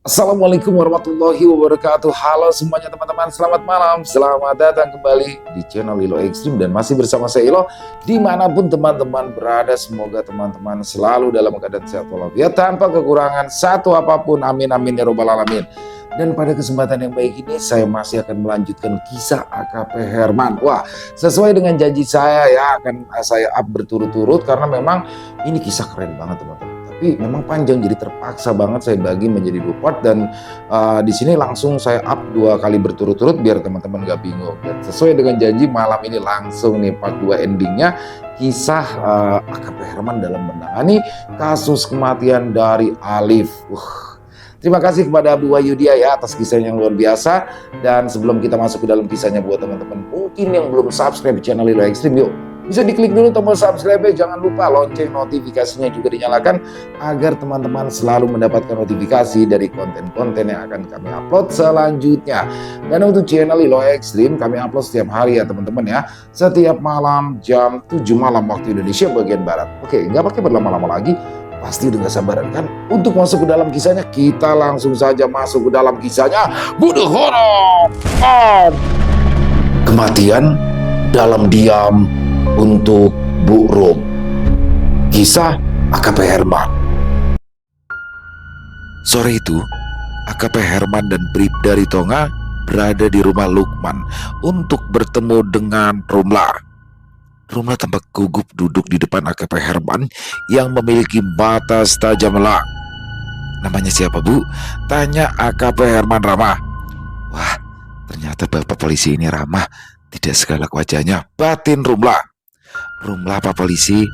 Assalamualaikum warahmatullahi wabarakatuh. Halo semuanya teman-teman, selamat malam. Selamat datang kembali di channel Ilo Ekstrim dan masih bersama saya Ilo. Dimanapun teman-teman berada, semoga teman-teman selalu dalam keadaan sehat walafiat tanpa kekurangan satu apapun. Amin amin ya robbal alamin. Dan pada kesempatan yang baik ini saya masih akan melanjutkan kisah AKP Herman. Wah, sesuai dengan janji saya ya, akan saya up berturut-turut karena memang ini kisah keren banget teman-teman. Tapi memang panjang, jadi terpaksa banget saya bagi menjadi 2 part dan di sini langsung saya up 2 kali berturut-turut biar teman-teman gak bingung. Dan sesuai dengan janji malam ini langsung nih part 2 endingnya, kisah AKP Herman dalam menangani kasus kematian dari Alif. Terima kasih kepada Bu Wayudia ya atas kisahnya yang luar biasa. Dan sebelum kita masuk ke dalam kisahnya, buat teman-teman mungkin yang belum subscribe channel Ilo Ekstrim, yuk bisa diklik dulu tombol subscribe, jangan lupa lonceng notifikasinya juga dinyalakan agar teman-teman selalu mendapatkan notifikasi dari konten-konten yang akan kami upload selanjutnya. Dan untuk channel Ilo Ekstrim kami upload setiap hari ya teman-teman ya, setiap malam jam 7 malam waktu Indonesia bagian Barat. Oke, nggak pakai berlama-lama lagi, pasti udah gak sabaran kan untuk masuk ke dalam kisahnya. Kita langsung saja masuk ke dalam kisahnya. Bunuh horor, kematian dalam diam untuk Bu Rum. Kisah AKP Herman. Sore itu, AKP Herman dan Bribda Ritonga berada di rumah Lukman untuk bertemu dengan Rumlah. Rumlah tampak gugup duduk di depan AKP Herman yang memiliki mata setajam elang. Namanya siapa, Bu? Tanya AKP Herman ramah. Wah, ternyata bapak polisi ini ramah, tidak segalak wajahnya, batin Rumlah. Rumlah Pak Polisi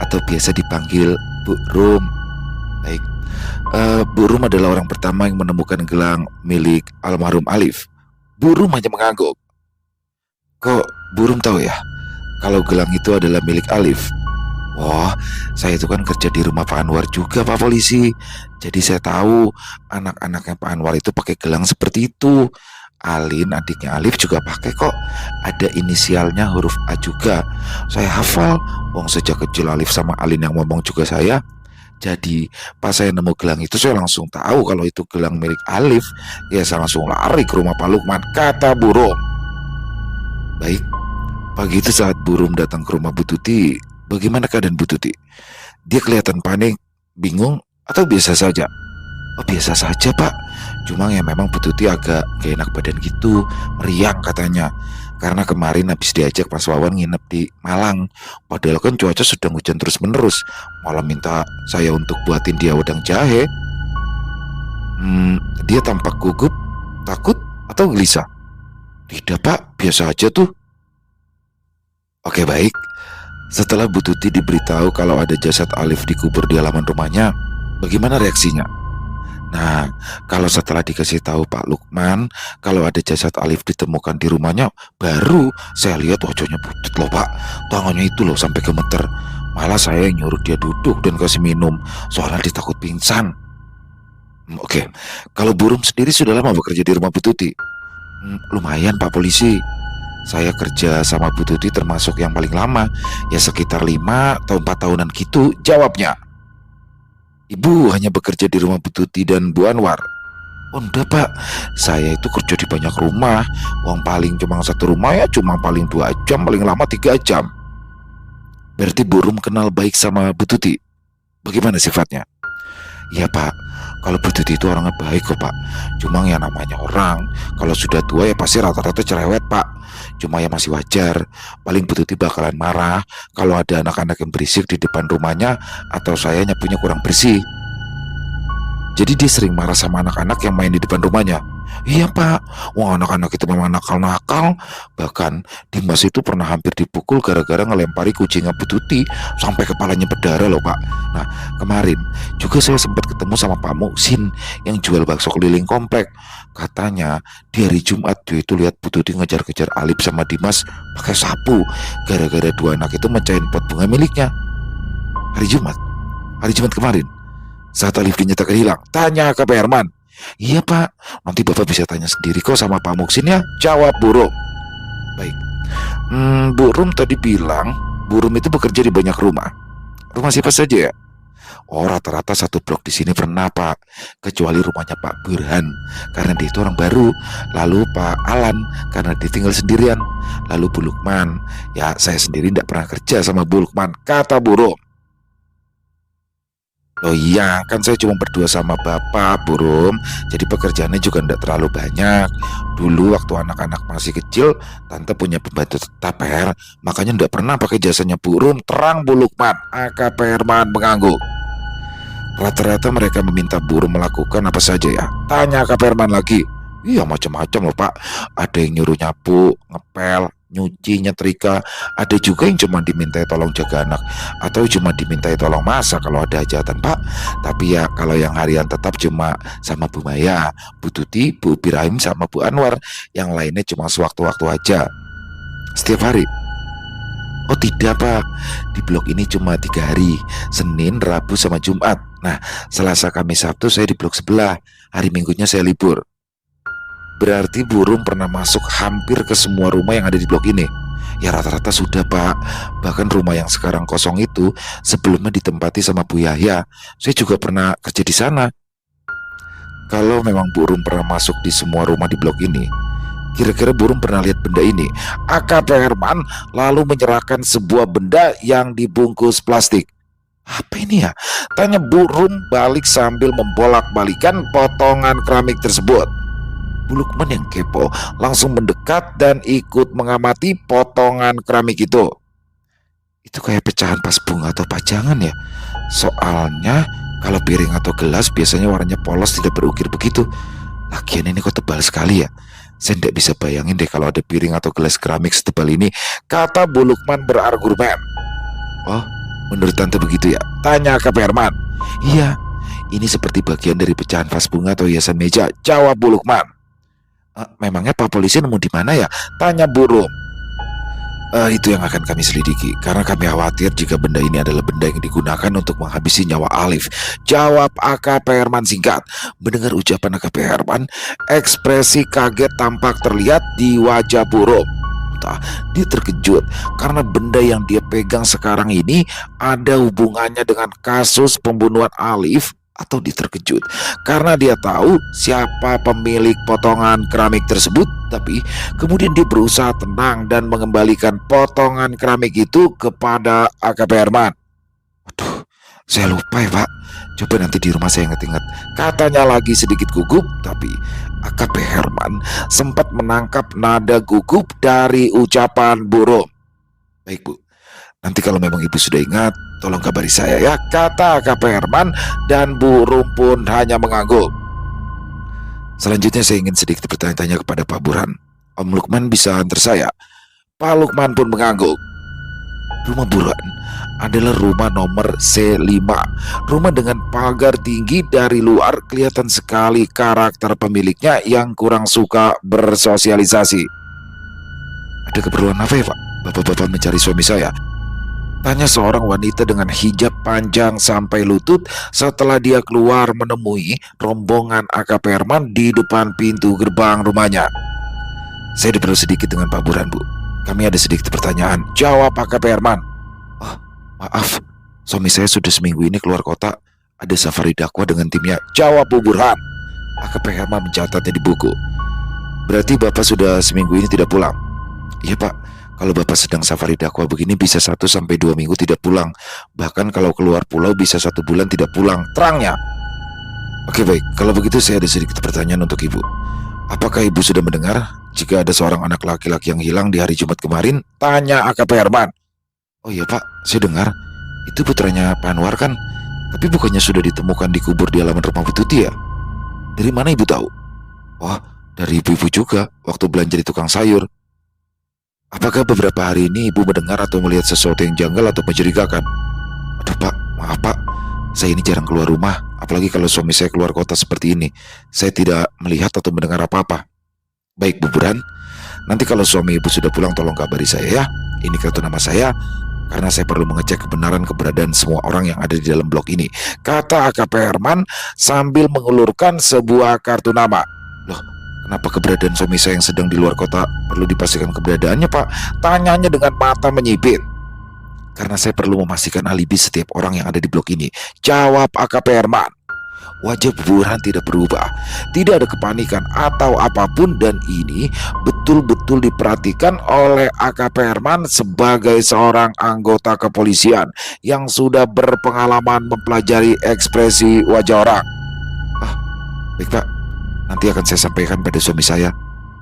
atau biasa dipanggil Bu Rum. Baik, Bu Rum adalah orang pertama yang menemukan gelang milik almarhum Alif. Bu Rum hanya mengangguk. Kok Bu Rum tahu ya kalau gelang itu adalah milik Alif? Wah, saya itu kan kerja di rumah Pak Anwar juga Pak Polisi. Jadi saya tahu anak-anaknya Pak Anwar itu pakai gelang seperti itu. Alin adiknya Alif juga pakai kok. Ada inisialnya huruf A juga. Saya hafal. Wong sejak kecil Alif sama Alin yang ngomong juga saya. Jadi pas saya nemu gelang itu saya langsung tahu kalau itu gelang milik Alif. Ya saya langsung lari ke rumah Pak Lukman, kata Bu Rum. Baik, pagi itu saat Bu Rum datang ke rumah Bu Tuti, bagaimana keadaan Bu Tuti? Dia kelihatan panik, bingung, atau biasa saja? Oh, biasa saja Pak. Cuma ya memang Bu Tuti agak gak enak badan gitu, meriang katanya. Karena kemarin habis diajak Mas Wawan nginep di Malang. Padahal kan cuaca sedang hujan terus menerus. Malah minta saya untuk buatin dia wedang jahe. Dia tampak gugup, takut, atau gelisah? Tidak Pak, biasa aja tuh. Oke baik. Setelah Bu Tuti diberitahu kalau ada jasad Alif dikubur di halaman rumahnya, bagaimana reaksinya? Nah, kalau setelah dikasih tahu Pak Lukman kalau ada jasad Alif ditemukan di rumahnya, baru saya lihat wajahnya putih loh Pak. Tangannya itu loh sampai gemeter. Malah saya yang nyuruh dia duduk dan kasih minum, soalnya dia takut pingsan. Oke, kalau Bu Rum sendiri sudah lama bekerja di rumah Bu Tuti? Lumayan Pak Polisi. Saya kerja sama Bu Tuti termasuk yang paling lama, ya sekitar 5 atau 4 tahunan gitu, jawabnya. Ibu hanya bekerja di rumah Bu Tuti dan Bu Anwar? Oh enggak Pak, saya itu kerja di banyak rumah. Uang paling cuma satu rumah ya cuma paling 2 jam, paling lama 3 jam. Berarti Bu Rum kenal baik sama Bu Tuti? Bagaimana sifatnya? Iya Pak, kalau Bu Tuti itu orangnya baik kok Pak. Cuma ya namanya orang, kalau sudah tua ya pasti rata-rata cerewet Pak. Cuma ya masih wajar. Paling Bu Tuti bakalan marah kalau ada anak-anak yang berisik di depan rumahnya atau saya nyapunya kurang bersih. Jadi dia sering marah sama anak-anak yang main di depan rumahnya? Iya Pak, wah anak-anak itu memang nakal-nakal. Bahkan Dimas itu pernah hampir dipukul gara-gara ngelempari kucingnya Bu Tuti sampai kepalanya berdarah loh Pak. Nah kemarin juga saya sempat ketemu sama Pak Muksin yang jual bakso keliling komplek. Katanya di hari Jumat dia itu lihat Bu Tuti ngejar-kejar Alif sama Dimas pakai sapu gara-gara 2 anak itu mecahin pot bunga miliknya. Hari Jumat kemarin saat Alif dinyatakan hilang, tanya ke Pak Herman. Iya Pak, nanti Bapak bisa tanya sendiri kok sama Pak Muksin ya, jawab Bu Rum. Baik, Bu Rum tadi bilang Bu Rum itu bekerja di banyak rumah. Rumah siapa saja ya? Oh, rata-rata satu blok di sini pernah, Pak. Kecuali rumahnya Pak Burhan, karena dia itu orang baru. Lalu Pak Alan, karena dia tinggal sendirian. Lalu Bu Lukman, ya saya sendiri tidak pernah kerja sama Bu Lukman, kata Bu Rum. Oh iya, kan saya cuma berdua sama Bapak, Bu Rum. Jadi pekerjaannya juga tidak terlalu banyak. Dulu waktu anak-anak masih kecil, Tante punya pembantu tetap, Per. Makanya tidak pernah pakai jasanya Bu Rum. Terang Bu Lukman, AKP Herman mengangguk. Rata-rata mereka meminta buruh melakukan apa saja ya? Tanya Kak Perman lagi. Iya macam-macam loh Pak. Ada yang nyuruh nyapu, ngepel, nyuci, nyetrika. Ada juga yang cuma dimintai tolong jaga anak. Atau cuma dimintai tolong masak kalau ada hajatan Pak. Tapi ya kalau yang harian tetap cuma sama Bu Maya, Bu Tuti, Bu Birahim sama Bu Anwar. Yang lainnya cuma sewaktu-waktu aja. Setiap hari. Oh tidak Pak, di blok ini cuma 3 hari, Senin, Rabu, sama Jumat. Nah, Selasa, Kamis, Sabtu saya di blok sebelah, hari Minggunya saya libur. Berarti burung pernah masuk hampir ke semua rumah yang ada di blok ini. Ya rata-rata sudah Pak, bahkan rumah yang sekarang kosong itu sebelumnya ditempati sama Bu Yahya. Saya juga pernah kerja di sana. Kalau memang burung pernah masuk di semua rumah di blok ini, kira-kira burung pernah lihat benda ini? AKP Herman lalu menyerahkan sebuah benda yang dibungkus plastik. Apa ini ya? Tanya burung balik sambil membolak-balikan potongan keramik tersebut. Bu Lukman yang kepo langsung mendekat dan ikut mengamati potongan keramik itu. Itu kayak pecahan vas bunga atau pajangan ya? Soalnya kalau piring atau gelas biasanya warnanya polos tidak berukir begitu. Lagian ini kok tebal sekali ya? Saya tidak bisa bayangin deh kalau ada piring atau gelas keramik setebal ini, kata Bu Lukman berargumen. Oh, menurut Tante begitu ya? Tanya ke Herman. Iya, ini seperti bagian dari pecahan vas bunga atau hiasan meja, jawab Bu Lukman. Memangnya Pak Polisi nemu di mana ya? Tanya Bu Rum. Itu yang akan kami selidiki, karena kami khawatir jika benda ini adalah benda yang digunakan untuk menghabisi nyawa Alif, jawab AKP Herman singkat. Mendengar ucapan AKP Herman, ekspresi kaget tampak terlihat di wajah Bu Rum. Entah, dia terkejut karena benda yang dia pegang sekarang ini ada hubungannya dengan kasus pembunuhan Alif, atau dia terkejut karena dia tahu siapa pemilik potongan keramik tersebut. Tapi kemudian dia berusaha tenang dan mengembalikan potongan keramik itu kepada AKP Herman. Waduh, saya lupa ya Pak, coba nanti di rumah saya ingat-ingat, katanya lagi sedikit gugup. Tapi AKP Herman sempat menangkap nada gugup dari ucapan Bu Rum. Baik Bu, nanti kalau memang Ibu sudah ingat, tolong kabari saya ya, kata AKP Herman, dan Bu Rum pun hanya mengangguk. Selanjutnya saya ingin sedikit bertanya-tanya kepada Pak Burhan. Om Lukman bisa antar saya? Pak Lukman pun mengangguk. Rumah Burhan adalah rumah nomor C5. Rumah dengan pagar tinggi, dari luar kelihatan sekali karakter pemiliknya yang kurang suka bersosialisasi. Ada keperluan apa ya Pak? Bapak-bapak mencari suami saya? Tanya seorang wanita dengan hijab panjang sampai lutut setelah dia keluar menemui rombongan AKP Herman di depan pintu gerbang rumahnya. Saya diperlu sedikit dengan Pak Burhan Bu. Kami ada sedikit pertanyaan, jawab AKP Herman. Oh, maaf, suami saya sudah seminggu ini keluar kota. Ada safari dakwah dengan timnya, jawab Bu Burhan. AKP Herman mencatatnya di buku. Berarti Bapak sudah seminggu ini tidak pulang? Iya Pak, kalau Bapak sedang safari dakwah begini bisa 1-2 minggu tidak pulang. Bahkan kalau keluar pulau bisa 1 bulan tidak pulang, terangnya. Oke baik, kalau begitu saya ada sedikit pertanyaan untuk Ibu. Apakah Ibu sudah mendengar jika ada seorang anak laki-laki yang hilang di hari Jumat kemarin? Tanya AKP Herman. Oh iya Pak, saya dengar. Itu putranya Pak Anwar kan? Tapi bukannya sudah ditemukan dikubur di halaman rumah Bu Tuti ya? Dari mana Ibu tahu? Oh, dari ibu-ibu juga waktu belanja di tukang sayur. Apakah beberapa hari ini Ibu mendengar atau melihat sesuatu yang janggal atau mencurigakan? Aduh Pak, maaf Pak, saya ini jarang keluar rumah, apalagi kalau suami saya keluar kota seperti ini. Saya tidak melihat atau mendengar apa-apa. Baik Bu Burhan, nanti kalau suami Ibu sudah pulang tolong kabari saya ya. Ini kartu nama saya, karena saya perlu mengecek keberadaan semua orang yang ada di dalam blok ini, kata AKP Herman sambil mengulurkan sebuah kartu nama. Loh, kenapa keberadaan suami saya yang sedang di luar kota perlu dipastikan keberadaannya Pak? Tanyanya dengan mata menyipit. Karena saya perlu memastikan alibi setiap orang yang ada di blok ini. Jawab AKP Herman. Wajah Bu Burhan tidak berubah, tidak ada kepanikan atau apapun, dan ini betul-betul diperhatikan oleh AKP Herman sebagai seorang anggota kepolisian yang sudah berpengalaman mempelajari ekspresi wajah orang. Ah, baik Pak, nanti akan saya sampaikan pada suami saya,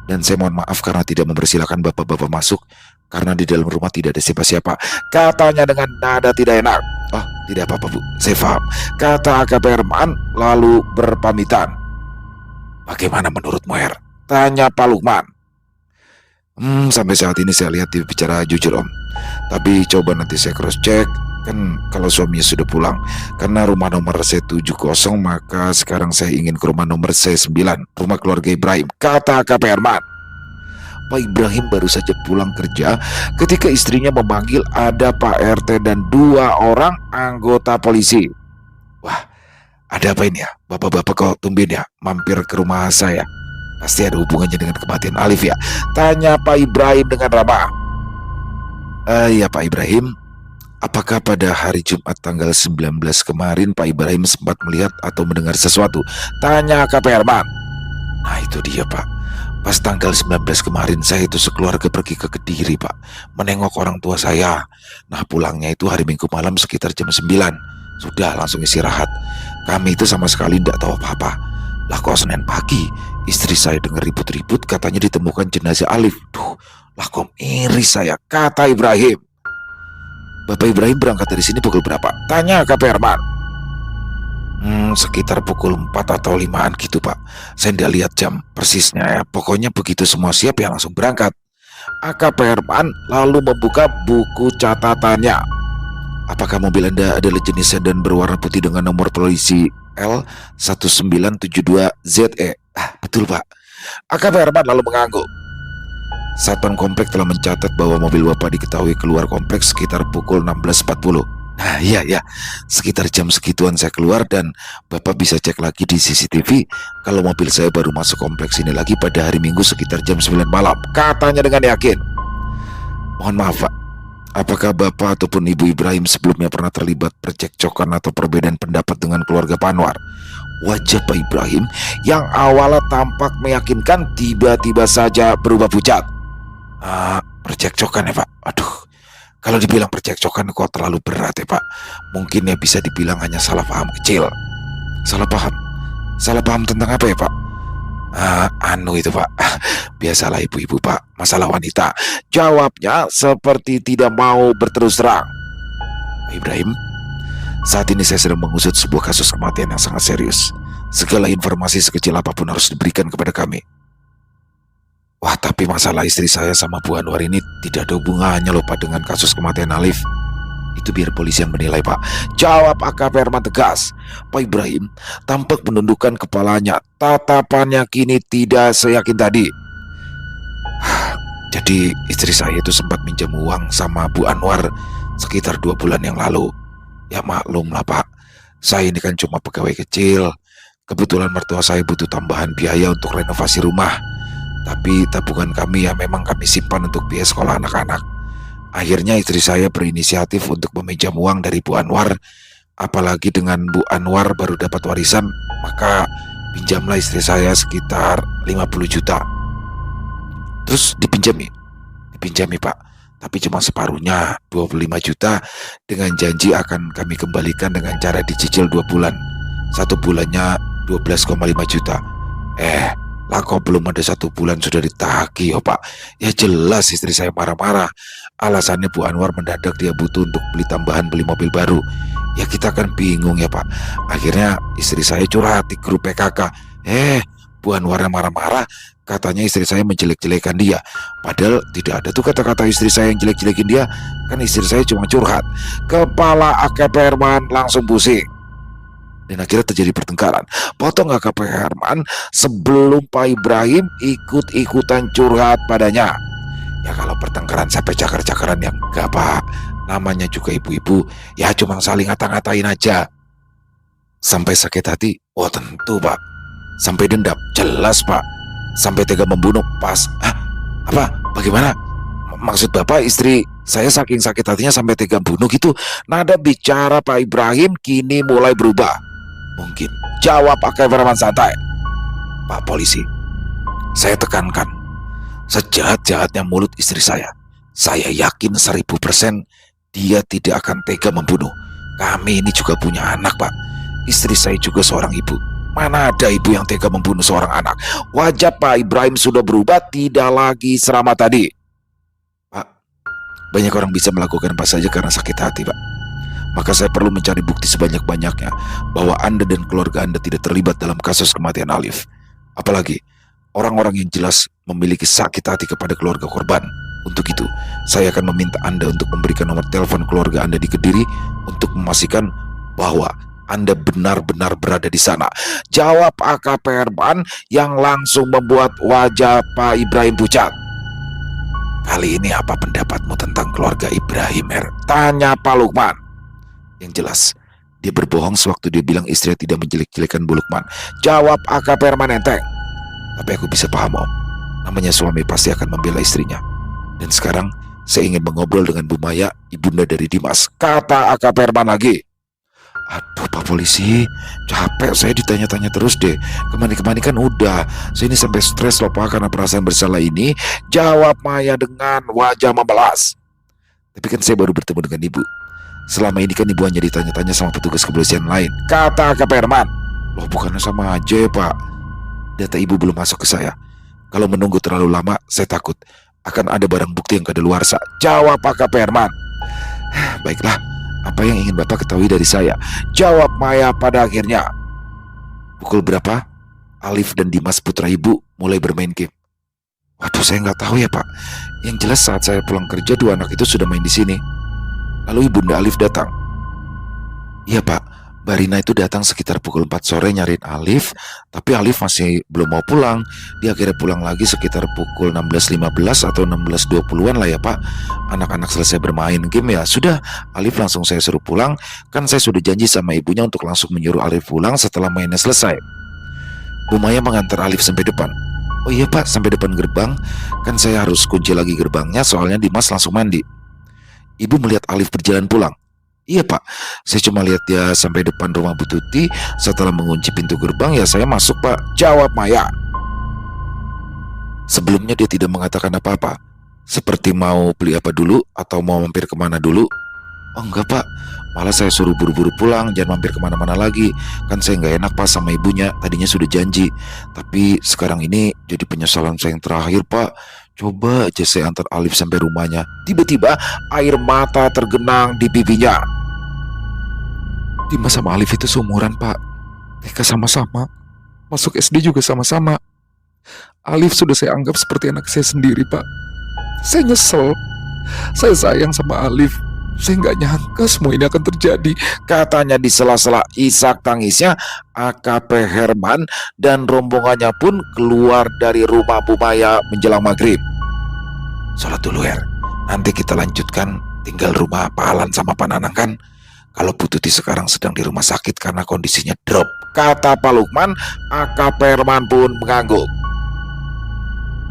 dan saya mohon maaf karena tidak mempersilahkan bapak-bapak masuk karena di dalam rumah tidak ada siapa-siapa, katanya dengan nada tidak enak. Oh, tidak apa-apa Bu, saya paham, kata AKP Herman lalu berpamitan. Bagaimana menurutmu Her? Tanya Pak Lukman. Sampai saat ini saya lihat dia bicara jujur Om. Tapi coba nanti saya cross check. Kan kalau suaminya sudah pulang. Karena rumah nomor C70, maka sekarang saya ingin ke rumah nomor C9, rumah keluarga Ibrahim, kata AKP Herman. Pak Ibrahim baru saja pulang kerja ketika istrinya memanggil ada Pak RT dan 2 orang anggota polisi. Wah, ada apa ini ya? Bapak-bapak kok tumben ya mampir ke rumah saya? Pasti ada hubungannya dengan kematian Alif ya? Tanya Pak Ibrahim dengan ramah. Ya Pak Ibrahim, apakah pada hari Jumat tanggal 19 kemarin Pak Ibrahim sempat melihat atau mendengar sesuatu? Tanya AKP Herman. Nah itu dia Pak. Pas tanggal 19 kemarin saya itu sekeluarga pergi ke Kediri Pak, menengok orang tua saya. Nah pulangnya itu hari Minggu malam sekitar jam 9. Sudah langsung istirahat. Kami itu sama sekali tidak tahu apa-apa. Lah kok Senin pagi istri saya dengar ribut-ribut, katanya ditemukan jenazah Alif. Duh, lah kok miris saya, kata Ibrahim. Bapak Ibrahim berangkat dari sini pukul berapa? Tanya AKP Herman. Sekitar pukul 4 atau 5-an gitu Pak. Saya tidak lihat jam persisnya ya. Pokoknya begitu semua siap ya langsung berangkat. AKP Herman lalu membuka buku catatannya. Apakah mobil Anda adalah jenis sedan berwarna putih dengan nomor polisi L1972ZE? Betul Pak. AKP Herman lalu mengangguk. Satpam komplek telah mencatat bahwa mobil Bapak diketahui keluar kompleks sekitar pukul 16.40. Nah iya, sekitar jam segituan saya keluar, dan Bapak bisa cek lagi di CCTV kalau mobil saya baru masuk kompleks ini lagi pada hari Minggu sekitar jam 9 malam, katanya dengan yakin. Mohon maaf Pak, apakah Bapak ataupun Ibu Ibrahim sebelumnya pernah terlibat percekcokan atau perbedaan pendapat dengan keluarga Pak Anwar? Wajah Pak Ibrahim yang awalnya tampak meyakinkan tiba-tiba saja berubah pucat. Percekcokan ya Pak? Aduh, kalau dibilang percekcokan kok terlalu berat ya Pak. Mungkin ya bisa dibilang hanya salah paham kecil. Salah paham? Salah paham tentang apa ya Pak? Itu Pak, biasalah ibu-ibu Pak, masalah wanita. Jawabnya seperti tidak mau berterus terang. Pak Ibrahim, saat ini saya sedang mengusut sebuah kasus kematian yang sangat serius. Segala informasi sekecil apapun harus diberikan kepada kami. Wah, tapi masalah istri saya sama Bu Anwar ini tidak ada hubungannya loh Pak dengan kasus kematian Alif. Itu biar polisi yang menilai Pak, jawab AKP Herman tegas. Pak Ibrahim tampak menundukkan kepalanya. Tatapannya kini tidak seyakin tadi. Jadi istri saya itu sempat minjam uang sama Bu Anwar sekitar 2 bulan yang lalu. Ya maklum lah Pak, saya ini kan cuma pegawai kecil. Kebetulan mertua saya butuh tambahan biaya untuk renovasi rumah. Tapi tabungan kami ya memang kami simpan untuk biaya sekolah anak-anak. Akhirnya istri saya berinisiatif untuk meminjam uang dari Bu Anwar. Apalagi dengan Bu Anwar baru dapat warisan, maka pinjamlah istri saya sekitar 50 juta. Terus dipinjami Pak, tapi cuma separuhnya, 25 juta, dengan janji akan kami kembalikan dengan cara dicicil 2 bulan. 1 bulannya 12,5 juta. Lah kok belum ada 1 bulan sudah ditagih Pak. Ya jelas istri saya marah-marah. Alasannya Bu Anwar mendadak dia butuh untuk beli mobil baru. Ya kita kan bingung ya Pak. Akhirnya istri saya curhat di grup PKK. Bu Anwar yang marah-marah, katanya istri saya menjelek-jelekan dia. Padahal tidak ada tuh kata-kata istri saya yang jelek-jelekin dia. Kan istri saya cuma curhat. Kepala AKP Herman langsung pusing. Dan akhirnya terjadi pertengkaran. Potong AKP Herman sebelum Pak Ibrahim ikut-ikutan curhat padanya. Ya kalau pertengkaran sampai cakar-cakaran yang enggak Pak. Namanya juga ibu-ibu, ya cuma saling ngata-ngatain aja. Sampai sakit hati? Oh tentu Pak. Sampai dendam? Jelas Pak. Sampai tega membunuh? Pas. Apa? Bagaimana? Maksud Bapak istri Saya saking sakit hatinya sampai tega bunuh gitu. Nada bicara Pak Ibrahim kini mulai berubah. Mungkin. Jawab pakai Firman santai. Pak polisi, saya tekankan, sejahat-jahatnya mulut istri saya yakin 1000% dia tidak akan tega membunuh. Kami ini juga punya anak, Pak. Istri saya juga seorang ibu. Mana ada ibu yang tega membunuh seorang anak? Wajah Pak Ibrahim sudah berubah, tidak lagi seramah tadi. Pak, banyak orang bisa melakukan apa saja karena sakit hati, Pak. Maka saya perlu mencari bukti sebanyak-banyaknya bahwa Anda dan keluarga Anda tidak terlibat dalam kasus kematian Alif. Apalagi orang-orang yang jelas memiliki sakit hati kepada keluarga korban. Untuk itu, saya akan meminta Anda untuk memberikan nomor telepon keluarga Anda di Kediri untuk memastikan bahwa Anda benar-benar berada di sana. Jawab AKP Herman yang langsung membuat wajah Pak Ibrahim pucat. Kali ini apa pendapatmu tentang keluarga Ibrahim, Tanya Pak Lukman. Yang jelas, dia berbohong sewaktu dia bilang istrinya tidak menjelek-jelekan Bu Lukman. Jawab AKP Herman enteng. Tapi aku bisa paham, Om. Namanya suami pasti akan membela istrinya. Dan sekarang saya ingin mengobrol dengan Bu Maya, ibunda dari Dimas. Kata AKP Herman lagi. Aduh Pak Polisi, capek saya ditanya-tanya terus deh. Kemana-kemana kan udah. Saya ini sampai stres loh Pak karena perasaan bersalah ini. Jawab Maya dengan wajah membelas. Tapi kan saya baru bertemu dengan Ibu. Selama ini kan Ibu hanya ditanya-tanya sama petugas kepolisian lain. Kata AKP Herman. Loh bukannya sama aja ya Pak. Data Ibu belum masuk ke saya. Kalau menunggu terlalu lama, saya takut akan ada barang bukti yang kadaluarsa. Jawab AKP Herman. Baiklah, apa yang ingin Bapak ketahui dari saya? Jawab Maya pada akhirnya. Pukul berapa Alif dan Dimas putra Ibu mulai bermain game? Waduh, saya nggak tahu ya Pak. Yang jelas saat saya pulang kerja, dua anak itu sudah main di sini. Lalu Ibunda Alif datang. Iya Pak, Mbak Rina itu datang sekitar pukul 4 sore nyariin Alif, tapi Alif masih belum mau pulang. Dia akhirnya pulang lagi sekitar pukul 16.15 atau 16.20-an lah ya Pak. Anak-anak selesai bermain game ya sudah, Alif langsung saya suruh pulang. Kan saya sudah janji sama ibunya untuk langsung menyuruh Alif pulang setelah mainnya selesai. Bu Maya mengantar Alif sampai depan. Oh iya Pak, sampai depan gerbang. Kan saya harus kunci lagi gerbangnya soalnya Dimas langsung mandi. Ibu melihat Alif berjalan pulang. Iya Pak, saya cuma lihat dia sampai depan rumah Bu Tuti. Setelah mengunci pintu gerbang ya saya masuk Pak. Jawab Maya. Sebelumnya dia tidak mengatakan apa-apa. Seperti mau beli apa dulu atau mau mampir kemana dulu. Oh enggak Pak, malah saya suruh buru-buru pulang, jangan mampir kemana-mana lagi. Kan saya nggak enak Pak sama ibunya, tadinya sudah janji. Tapi sekarang ini jadi penyesalan saya yang terakhir Pak. Coba aja saya antar Alif sampai rumahnya. Tiba-tiba air mata tergenang di pipinya. Dimas sama Alif itu seumuran Pak. Mereka sama-sama. Masuk SD juga sama-sama. Alif sudah saya anggap seperti anak saya sendiri Pak. Saya nyesel. Saya sayang sama Alif. Saya nggak nyangka semua ini akan terjadi. Katanya di sela-sela isak tangisnya, AKP Herman dan rombongannya pun keluar dari rumah Bu Maya menjelang maghrib. Sholat dulu nanti kita lanjutkan. Tinggal rumah Pak Alan sama Pak Nanang kan. Kalau Bu Tuti sekarang sedang di rumah sakit karena kondisinya drop. Kata Pak Lukman, AKP Herman pun mengangguk.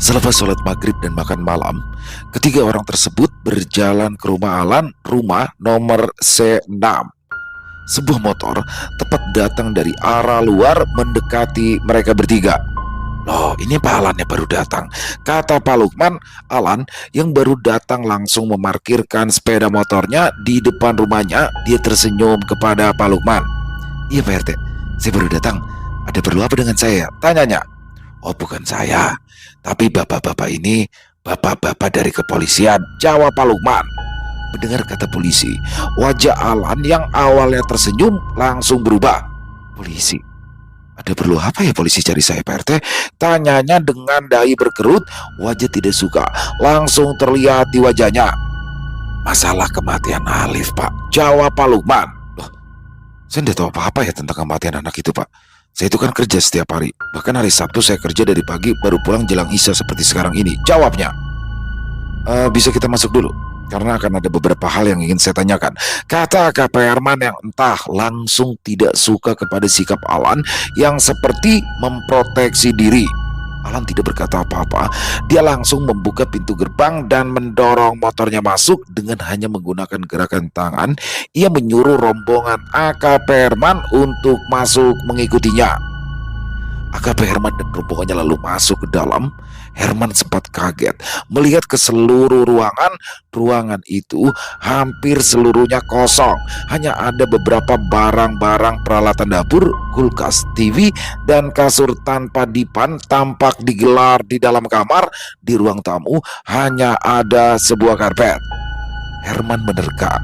Selepas sholat maghrib dan makan malam, ketiga orang tersebut berjalan ke rumah Alan, rumah nomor C6. Sebuah motor tepat datang dari arah luar mendekati mereka bertiga. Loh, ini Pak Alan yang baru datang. Kata Pak Lukman, Alan yang baru datang langsung memarkirkan sepeda motornya di depan rumahnya. Dia tersenyum kepada Pak Lukman. Iya Pak RT, saya baru datang. Ada perlu apa dengan saya? Tanyanya. Oh bukan saya, tapi bapak-bapak ini bapak-bapak dari kepolisian. Jawab Pak Lukman. Mendengar kata polisi, wajah Alan yang awalnya tersenyum langsung berubah. Polisi? Ada perlu apa ya polisi cari saya Pak RT? Tanyanya dengan dahi berkerut, wajah tidak suka langsung terlihat di wajahnya. Masalah kematian Alif Pak. Jawab Pak Lukman. Loh, saya tidak tahu apa-apa ya tentang kematian anak itu Pak. Saya itu kan kerja setiap hari. Bahkan hari Sabtu saya kerja dari pagi baru pulang jelang Isya seperti sekarang ini. Jawabnya. Bisa kita masuk dulu? Karena akan ada beberapa hal yang ingin saya tanyakan. Kata AKP Herman yang entah langsung tidak suka kepada sikap Alan yang seperti memproteksi diri. Alan tidak berkata apa-apa. Dia langsung membuka pintu gerbang dan mendorong motornya masuk. Dengan hanya menggunakan gerakan tangan, ia menyuruh rombongan AKP Herman untuk masuk mengikutinya. AKP Herman dan rombongannya lalu masuk ke dalam. Herman sempat kaget melihat ke seluruh ruangan. Ruangan itu hampir seluruhnya kosong. Hanya ada beberapa barang-barang peralatan dapur, kulkas, TV, dan kasur tanpa dipan tampak digelar di dalam kamar. Di ruang tamu hanya ada sebuah karpet. Herman menerka.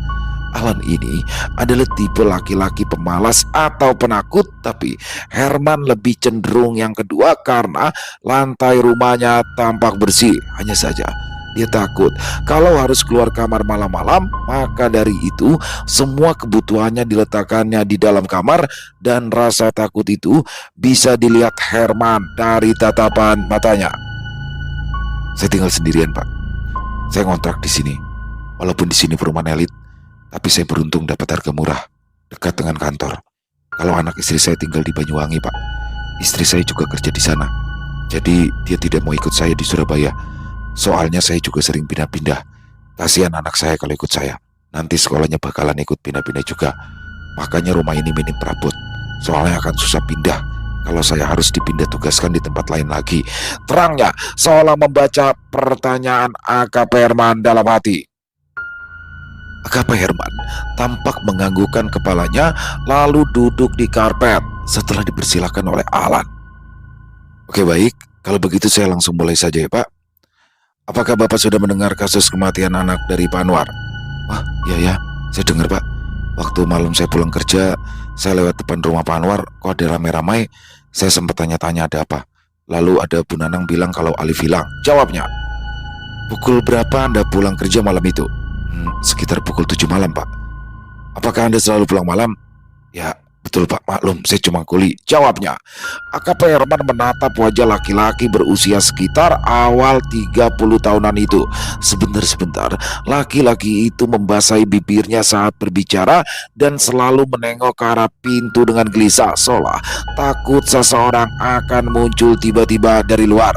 Alan ini adalah tipe laki-laki pemalas atau penakut, tapi Herman lebih cenderung yang kedua karena lantai rumahnya tampak bersih. Hanya saja dia takut kalau harus keluar kamar malam-malam, maka dari itu semua kebutuhannya diletakkannya di dalam kamar, dan rasa takut itu bisa dilihat Herman dari tatapan matanya. Saya tinggal sendirian, Pak. Saya ngontrak di sini. Walaupun di sini perumahan elit, tapi saya beruntung dapat harga murah, dekat dengan kantor. Kalau anak istri saya tinggal di Banyuwangi, Pak. Istri saya juga kerja di sana. Jadi dia tidak mau ikut saya di Surabaya. Soalnya saya juga sering pindah-pindah. Kasihan anak saya kalau ikut saya. Nanti sekolahnya bakalan ikut pindah-pindah juga. Makanya rumah ini minim perabot. Soalnya akan susah pindah kalau saya harus dipindah tugaskan di tempat lain lagi. Terangnya seolah membaca pertanyaan AKP Herman dalam hati. AKP Herman tampak menganggukkan kepalanya lalu duduk di karpet setelah dipersilakan oleh Alan. Oke, baik, kalau begitu saya langsung mulai saja ya, Pak. Apakah Bapak sudah mendengar kasus kematian anak dari Pak Anwar? Wah, iya ya, saya dengar, Pak. Waktu malam saya pulang kerja, saya lewat depan rumah Pak Anwar, kok ada ramai-ramai. Saya sempat tanya-tanya ada apa. Lalu ada Bu Nanang bilang kalau Alif hilang. Jawabnya, pukul berapa Anda pulang kerja malam itu? Sekitar pukul 7 malam, Pak. Apakah Anda selalu pulang malam? Ya, betul, Pak. Maklum, saya cuma kuli. Jawabnya. AKP Herman menatap wajah laki-laki berusia sekitar awal 30 tahunan itu. Sebentar-sebentar, laki-laki itu membasahi bibirnya saat berbicara dan selalu menengok ke arah pintu dengan gelisah, seolah takut seseorang akan muncul tiba-tiba dari luar.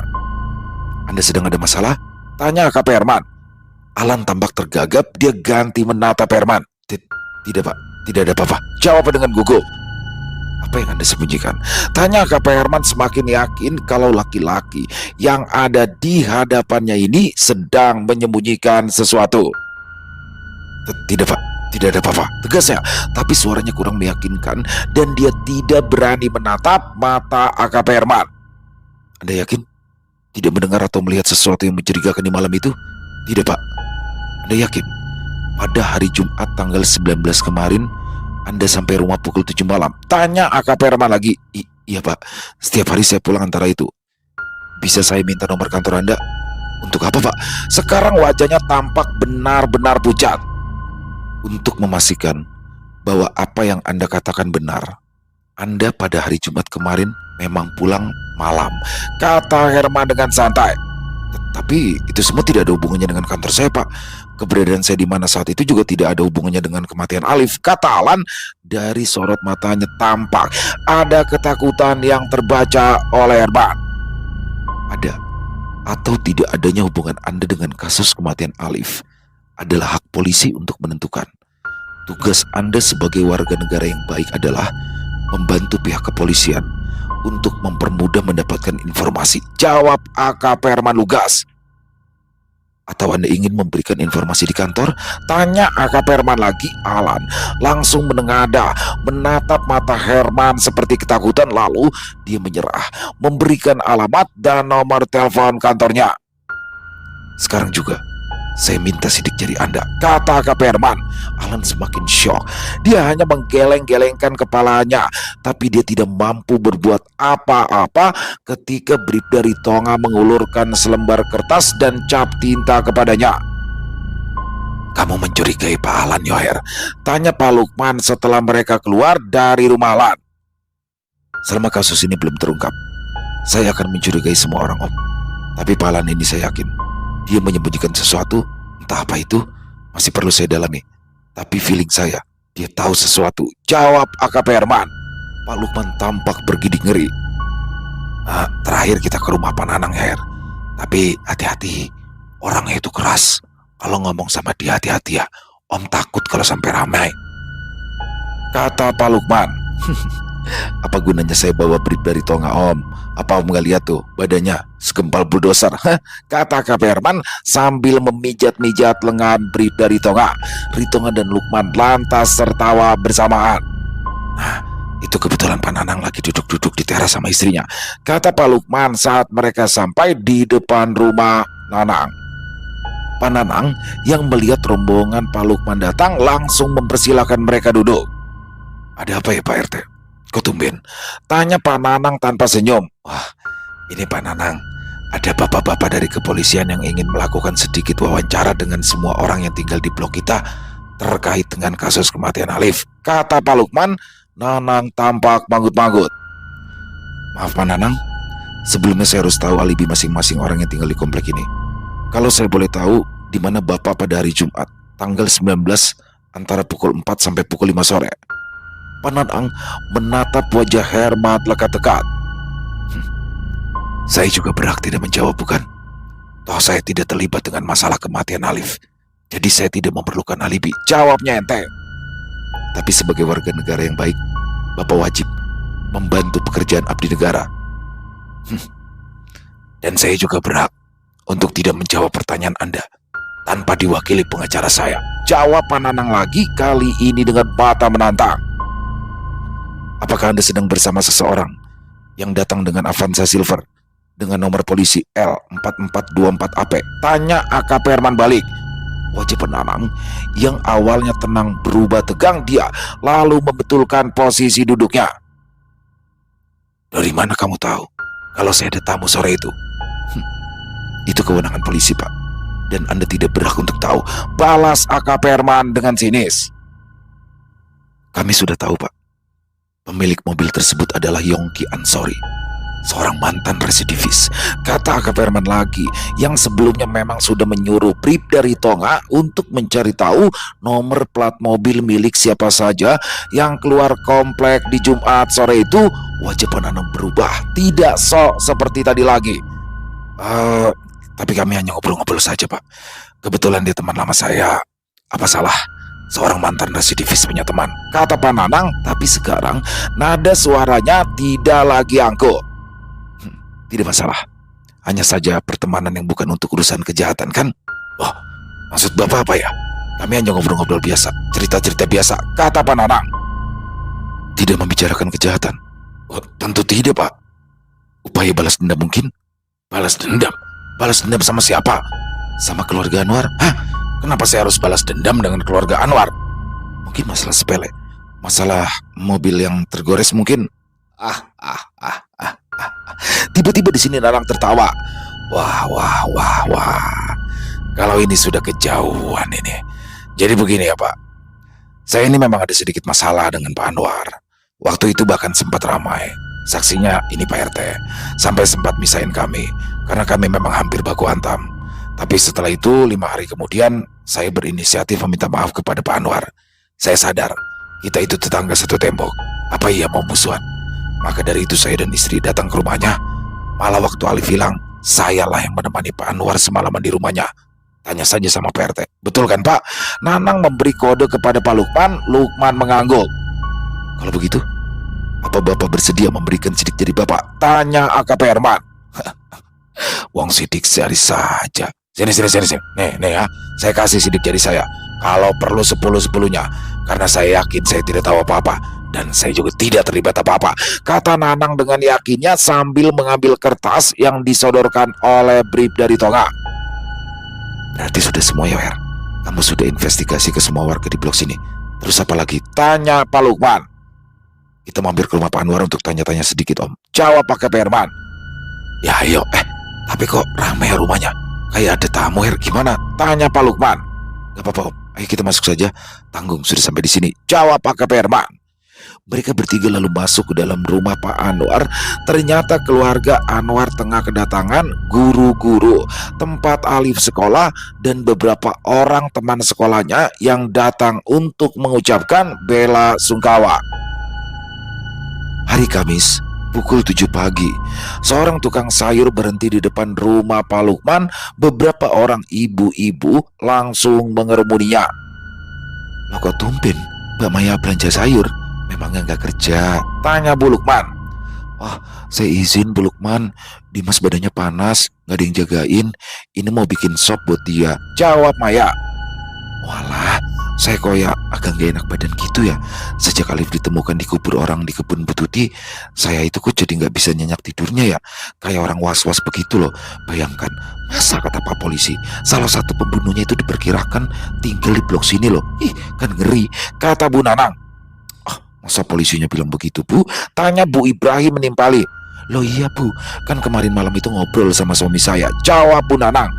Anda sedang ada masalah? Tanya AKP Herman. Alan tampak tergagap, dia ganti menatap Herman. Tidak, Pak, tidak ada apa-apa. Jawab dengan gugup. Apa yang Anda sembunyikan? Tanya AKP Herman semakin yakin kalau laki-laki yang ada di hadapannya ini sedang menyembunyikan sesuatu. Tidak, Pak, tidak ada apa-apa, tegasnya. Tapi suaranya kurang meyakinkan dan dia tidak berani menatap mata AKP Herman. Anda yakin? Tidak mendengar atau melihat sesuatu yang mencurigakan di malam itu? Tidak, Pak. Anda yakin? Pada hari Jumat tanggal 19 kemarin, Anda sampai rumah pukul 7 malam. Tanya AKP Herman lagi. Iya, Pak. Setiap hari saya pulang antara itu. Bisa saya minta nomor kantor Anda? Untuk apa, Pak? Sekarang wajahnya tampak benar-benar pucat. Untuk memastikan bahwa apa yang Anda katakan benar, Anda pada hari Jumat kemarin memang pulang malam, kata Herman dengan santai. Tapi itu semua tidak ada hubungannya dengan kantor saya, Pak. Keberadaan saya di mana saat itu juga tidak ada hubungannya dengan kematian Alif, kata Alan. Dari sorot matanya tampak ada ketakutan yang terbaca oleh Herman. Ada atau tidak adanya hubungan Anda dengan kasus kematian Alif adalah hak polisi untuk menentukan. Tugas Anda sebagai warga negara yang baik adalah membantu pihak kepolisian untuk mempermudah mendapatkan informasi. Jawab AKP Herman lugas. Atau Anda ingin memberikan informasi di kantor? Tanya AKP Herman lagi. Alan langsung menengadah, menatap mata Herman seperti ketakutan, lalu dia menyerah, memberikan alamat dan nomor telepon kantornya. Sekarang juga saya minta sidik jari Anda, kata AKP Herman. Alan semakin syok. Dia hanya menggeleng-gelengkan kepalanya, tapi dia tidak mampu berbuat apa-apa ketika Bribda Ritonga mengulurkan selembar kertas dan cap tinta kepadanya. Kamu mencurigai Pak Alan, Yoher? Tanya Pak Lukman setelah mereka keluar dari rumah Alan. Selama kasus ini belum terungkap, saya akan mencurigai semua orang, Om. Tapi Pak Alan ini saya yakin dia menyembunyikan sesuatu, entah apa itu, masih perlu saya dalami. Tapi feeling saya, dia tahu sesuatu. Jawab AKP Herman. Pak Lukman tampak bergidik ngeri. Terakhir kita ke rumah Pak Nanang ya, Her. Tapi hati-hati, orangnya itu keras. Kalau ngomong sama dia hati-hati ya. Om takut kalau sampai ramai, kata Pak Lukman. Apa gunanya saya bawa brib dari Tonga, Om? Apa Om nggak lihat tuh badannya segempal bulldozer? Kata Kak Herman sambil memijat-mijat lengan brib dari Tonga. Ritonga dan Lukman lantas tertawa bersamaan. Nah, itu kebetulan Pak Nanang lagi duduk-duduk di teras sama istrinya, kata Pak Lukman saat mereka sampai di depan rumah Nanang. Pak Nanang yang melihat rombongan Pak Lukman datang langsung mempersilahkan mereka duduk. Ada apa ya Pak RT? Kok tumben? Tanya Pak Nanang tanpa senyum. Wah, ini Pak Nanang, ada bapak-bapak dari kepolisian yang ingin melakukan sedikit wawancara dengan semua orang yang tinggal di blok kita terkait dengan kasus kematian Alif, kata Pak Lukman. Nanang tampak manggut-manggut. Maaf Pak Nanang, sebelumnya saya harus tahu alibi masing-masing orang yang tinggal di komplek ini. Kalau saya boleh tahu, di mana Bapak pada hari Jumat, tanggal 19 antara pukul 4 sampai pukul 5 sore? Pak Nanang menatap wajah Herman lekat-lekat. Saya juga berhak tidak menjawab, bukan? Toh saya tidak terlibat dengan masalah kematian Alif. Jadi saya tidak memerlukan alibi, jawabnya enteng. Tapi sebagai warga negara yang baik, Bapak wajib membantu pekerjaan abdi negara. Dan saya juga berhak untuk tidak menjawab pertanyaan Anda tanpa diwakili pengacara saya, jawab Pak Nanang lagi, kali ini dengan mata menantang. Apakah Anda sedang bersama seseorang yang datang dengan Avanza Silver dengan nomor polisi L4424AP? Tanya AKP Herman balik. Wajah Pak Nanang yang awalnya tenang berubah tegang, dia lalu membetulkan posisi duduknya. Dari mana kamu tahu kalau saya ada tamu sore itu? Itu kewenangan polisi Pak, dan Anda tidak berhak untuk tahu, balas AKP Herman dengan sinis. Kami sudah tahu Pak, pemilik mobil tersebut adalah Yongki Ansori, seorang mantan residivis, kata AKP Herman lagi, yang sebelumnya memang sudah menyuruh brib dari Tonga untuk mencari tahu nomor plat mobil milik siapa saja yang keluar komplek di Jumat sore itu. Wajah Pak Nanang berubah, tidak sok seperti tadi lagi. Tapi kami hanya ngobrol-ngobrol saja Pak. Kebetulan dia teman lama saya. Apa salah? Seorang mantan residivis punya teman, kata Pak Nanang, tapi sekarang nada suaranya tidak lagi angkuh. Tidak masalah, hanya saja pertemanan yang bukan untuk urusan kejahatan, kan? Oh, maksud Bapak apa ya? Kami hanya ngobrol-ngobrol biasa, cerita-cerita biasa, kata Pak Nanang. Tidak membicarakan kejahatan? Oh, tentu tidak Pak. Upaya balas dendam mungkin? Balas dendam? Balas dendam sama siapa? Sama keluarga Anwar? Hah? Kenapa saya harus balas dendam dengan keluarga Anwar? Mungkin masalah sepele, masalah mobil yang tergores mungkin. Tiba-tiba di sini Nanang tertawa. Wah. Kalau ini sudah kejauhan ini. Jadi begini ya Pak, saya ini memang ada sedikit masalah dengan Pak Anwar. Waktu itu bahkan sempat ramai. Saksinya ini Pak RT, sampai sempat misahin kami karena kami memang hampir baku hantam. Tapi setelah itu 5 hari kemudian saya berinisiatif meminta maaf kepada Pak Anwar. Saya sadar kita itu tetangga satu tembok. Apa ia mau musuhan? Maka dari itu saya dan istri datang ke rumahnya. Malah waktu Alif hilang, sayalah yang menemani Pak Anwar semalaman di rumahnya. Tanya saja sama Pak RT. Betul kan Pak? Nanang memberi kode kepada Pak Lukman. Lukman mengangguk. Kalau begitu, apa Bapak bersedia memberikan sidik jari Bapak? Tanya AKP Herman. Wong sidik jari saja. Sini. Nih ya, saya kasih sidik jari saya. Kalau perlu 10-10-nya. Karena saya yakin saya tidak tahu apa-apa. Dan saya juga tidak terlibat apa-apa, kata Nanang dengan yakinnya sambil mengambil kertas yang disodorkan oleh brib dari Tonga. Berarti sudah semua ya Her? Kamu sudah investigasi ke semua warga di blok sini. Terus apa lagi? Tanya Pak Lukman. Kita mampir ke rumah Pak Anwar untuk tanya-tanya sedikit Om, jawab Pak Herman. Ya ayo, tapi kok ramai rumahnya? Kayak ada tamu Her, gimana? Tanya Pak Lukman. Gak apa-apa Om, ayo kita masuk saja. Tanggung sudah sampai di sini, jawab Pak Herman. Mereka bertiga lalu masuk ke dalam rumah Pak Anwar. Ternyata keluarga Anwar tengah kedatangan guru-guru, tempat Alif sekolah, dan beberapa orang teman sekolahnya yang datang untuk mengucapkan bela sungkawa. Hari Kamis, Pukul 7 pagi, seorang tukang sayur berhenti di depan rumah Pak Lukman. Beberapa orang ibu-ibu langsung mengerumuninya. "Loh kok tumben Mbak Maya belanja sayur? Memangnya nggak kerja?" tanya Bu Lukman. "Wah, saya izin Bu Lukman, Dimas badannya panas, nggak ada yang jagain. Ini mau bikin sop buat dia," jawab Maya. "Walah, saya kok ya agak gak enak badan gitu ya. Sejak Alif ditemukan dikubur orang di kebun Bu Tuti, saya itu kok jadi nggak bisa nyenyak tidurnya ya. Kayak orang was-was begitu loh. Bayangkan, masa kata Pak Polisi, salah satu pembunuhnya itu diperkirakan tinggal di blok sini loh. Ih, kan ngeri," kata Bu Nanang. "Ah, masa polisinya bilang begitu, Bu?" tanya Bu Ibrahim menimpali. "Loh iya Bu, kan kemarin malam itu ngobrol sama suami saya," jawab Bu Nanang.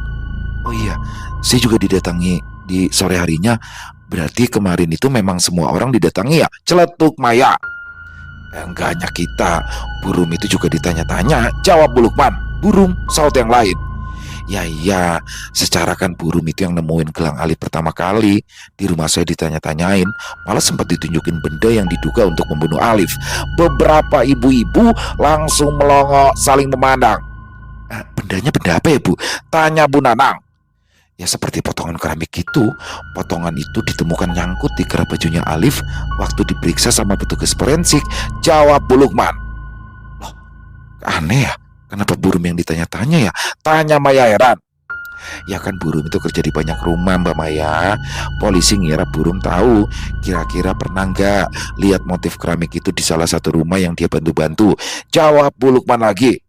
"Oh iya, saya juga didatangi di sore harinya. Berarti kemarin itu memang semua orang didatangi ya?" celetuk Maya. "Enggak hanya kita, burung itu juga ditanya-tanya," jawab Bu Lukman. "Burung?" saut yang lain. "Ya iya, secara kan burung itu yang nemuin gelang Alif pertama kali. Di rumah saya ditanya-tanyain, malah sempat ditunjukin benda yang diduga untuk membunuh Alif." Beberapa ibu-ibu langsung melongo saling memandang. Bendanya benda apa ya Bu?" tanya Bu Nanang. "Ya seperti potongan keramik itu. Potongan itu ditemukan nyangkut di kerah bajunya Alif waktu diperiksa sama petugas forensik," jawab Bu Lukman. "Loh, aneh ya, kenapa burung yang ditanya-tanya ya?" tanya Maya heran. "Ya kan burung itu kerja di banyak rumah Mbak Maya. Polisi ngira burung tahu. Kira-kira pernah nggak lihat motif keramik itu di salah satu rumah yang dia bantu-bantu," jawab Bu Lukman lagi.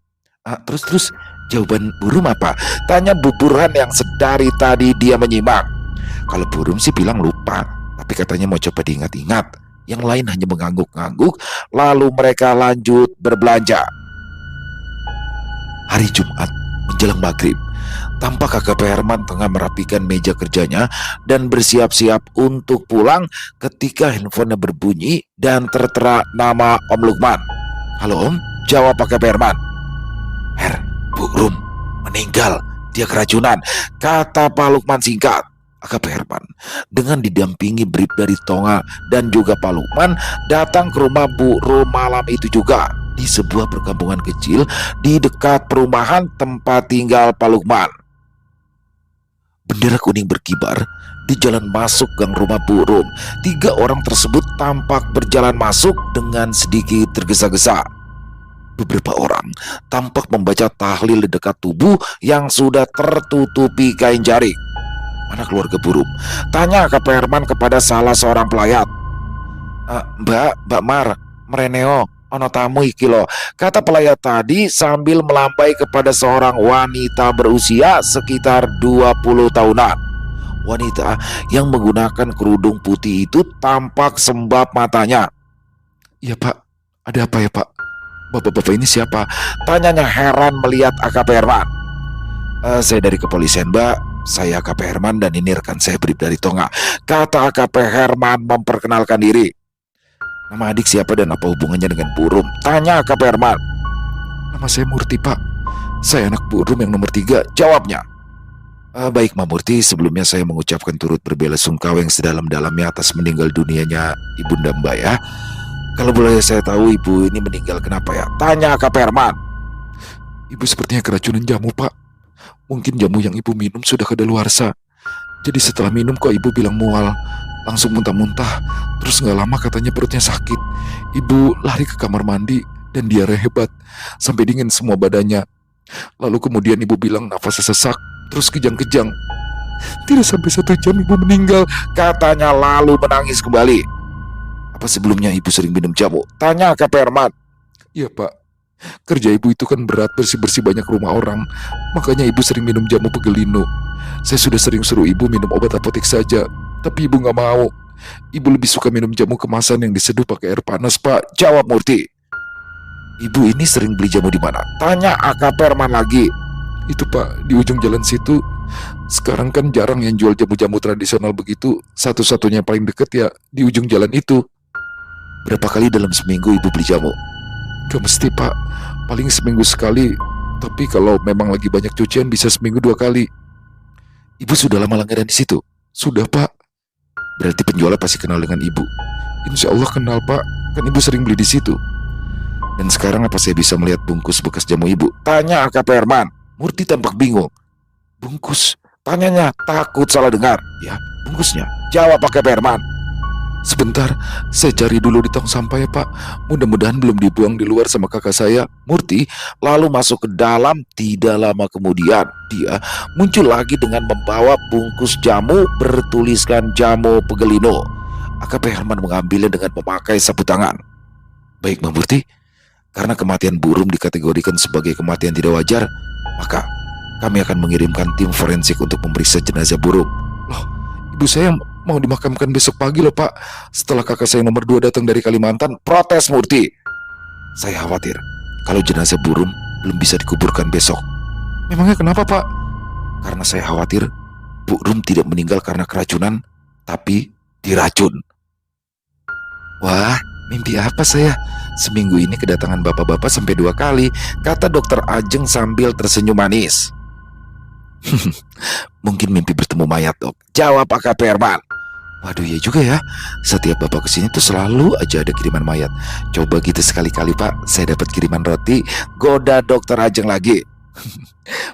Terus jawaban burung apa?" tanya Bu Burhan yang sedari tadi dia menyimak. "Kalau burung sih bilang lupa, tapi katanya mau coba diingat-ingat." Yang lain hanya mengangguk-angguk. Lalu mereka lanjut berbelanja. Hari Jumat menjelang maghrib, tampak AKP Herman tengah merapikan meja kerjanya dan bersiap-siap untuk pulang ketika handphonenya berbunyi dan tertera nama Om Lukman. "Halo Om," jawab AKP Herman. "Her, Bu Rum meninggal, dia keracunan," kata Pak Lukman singkat. AKP Herman dengan didampingi Bribda Tonga dan juga Pak Lukman datang ke rumah Bu Rum malam itu juga di sebuah perkampungan kecil di dekat perumahan tempat tinggal Pak Lukman. Bendera kuning berkibar di jalan masuk gang rumah Bu Rum. 3 orang tersebut tampak berjalan masuk dengan sedikit tergesa-gesa. Beberapa orang tampak membaca tahlil di dekat tubuh yang sudah tertutupi kain jarik. "Mana keluarga burung?" tanya AKP Herman kepada salah seorang pelayat. Mbak Mar, mereneo, ono tamu iki lo," kata pelayat tadi sambil melambai kepada seorang wanita berusia sekitar 20 tahunan. Wanita yang menggunakan kerudung putih itu tampak sembab matanya. "Iya Pak, ada apa ya Pak? Bapak-bapak ini siapa?" tanyanya heran melihat AKP Herman. Saya dari kepolisian Mbak, saya AKP Herman dan ini rekan saya Bribda Tonga," kata AKP Herman memperkenalkan diri. "Nama adik siapa dan apa hubungannya dengan Burum?" tanya AKP Herman. "Nama saya Murti Pak, saya anak Burum yang nomor 3, jawabnya. Baik Mbak Murti, sebelumnya saya mengucapkan turut berbela-sungkawa yang sedalam-dalamnya atas meninggal dunianya Ibunda Mbak ya. Kalau boleh saya tahu ibu ini meninggal kenapa ya?" tanya AKP Herman. "Ibu sepertinya keracunan jamu Pak. Mungkin jamu yang ibu minum sudah kadaluarsa. Jadi setelah minum kok ibu bilang mual, langsung muntah-muntah. Terus gak lama katanya perutnya sakit. Ibu lari ke kamar mandi dan diare hebat sampai dingin semua badannya. Lalu kemudian ibu bilang nafasnya sesak, terus kejang-kejang. Tidak sampai 1 jam ibu meninggal," katanya lalu menangis kembali. "Apa sebelumnya ibu sering minum jamu?" tanya AKP Herman. "Iya Pak, kerja ibu itu kan berat, bersih-bersih banyak rumah orang. Makanya ibu sering minum jamu pegelino. Saya sudah sering suruh ibu minum obat apotek saja, tapi ibu gak mau. Ibu lebih suka minum jamu kemasan yang diseduh pakai air panas Pak," jawab Murti. "Ibu ini sering beli jamu di mana?" tanya AKP Herman lagi. "Itu Pak, di ujung jalan situ. Sekarang kan jarang yang jual jamu-jamu tradisional begitu. Satu-satunya paling deket ya di ujung jalan itu." "Berapa kali dalam seminggu ibu beli jamu?" "Gak mesti Pak, paling seminggu sekali. Tapi kalau memang lagi banyak cucian bisa seminggu 2 kali." "Ibu sudah lama langganan di situ?" "Sudah Pak." "Berarti penjualnya pasti kenal dengan ibu." "Insya Allah kenal Pak, kan ibu sering beli di situ." Dan sekarang apa saya bisa melihat bungkus bekas jamu ibu? Tanya AKP Herman. Murti tampak bingung. Bungkus? Tanyanya takut salah dengar. Ya, bungkusnya. Jawab AKP Herman. Sebentar, saya cari dulu di tong sampah ya Pak. Mudah-mudahan belum dibuang di luar sama kakak saya. Murti lalu masuk ke dalam. Tidak lama kemudian, dia muncul lagi dengan membawa bungkus jamu bertuliskan jamu pegelino. AKP Herman mengambilnya dengan memakai sapu tangan. Baik Mbak Murti, karena kematian burung dikategorikan sebagai kematian tidak wajar, maka kami akan mengirimkan tim forensik untuk memeriksa jenazah burung. Loh, ibu saya mau dimakamkan besok pagi loh Pak. Setelah kakak saya nomor 2 datang dari Kalimantan. Protes Murti. Saya khawatir kalau jenazah burung belum bisa dikuburkan besok. Memangnya kenapa Pak? Karena saya khawatir Bu Rum tidak meninggal karena keracunan, tapi diracun. Wah, mimpi apa saya? Seminggu ini kedatangan bapak-bapak sampai 2 kali, kata dokter Ajeng sambil tersenyum manis. Mungkin mimpi bertemu mayat dok, jawab AKP Herman. Waduh ya juga ya, setiap bapak kesini tuh selalu aja ada kiriman mayat. Coba gitu sekali-kali Pak, saya dapat kiriman roti, goda dokter Ajeng lagi.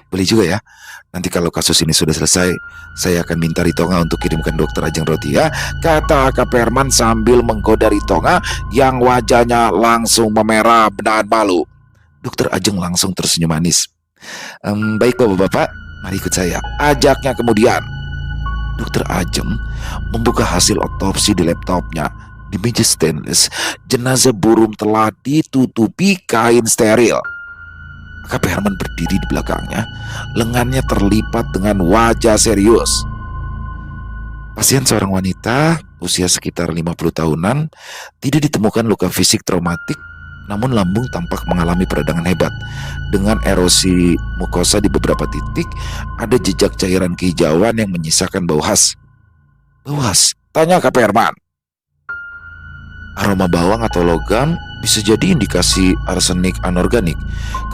Boleh juga ya. Nanti kalau kasus ini sudah selesai, saya akan minta Ritonga untuk kirimkan dokter Ajeng roti ya, kata AKP Herman sambil menggoda Ritonga yang wajahnya langsung memerah menahan malu. Dokter Ajeng langsung tersenyum manis. Baik bapak-bapak, mari ikut saya, ajaknya kemudian. Dokter Ajeng membuka hasil otopsi di laptopnya. Di meja stainless, jenazah burung telah ditutupi kain steril. AKP Herman berdiri di belakangnya, lengannya terlipat dengan wajah serius. Pasien seorang wanita, usia sekitar 50 tahunan, tidak ditemukan luka fisik traumatik, namun lambung tampak mengalami peradangan hebat. Dengan erosi mukosa di beberapa titik, ada jejak cairan kehijauan yang menyisakan bau khas. Bau khas? Tanya AKP Herman. Aroma bawang atau logam bisa jadi indikasi arsenik anorganik.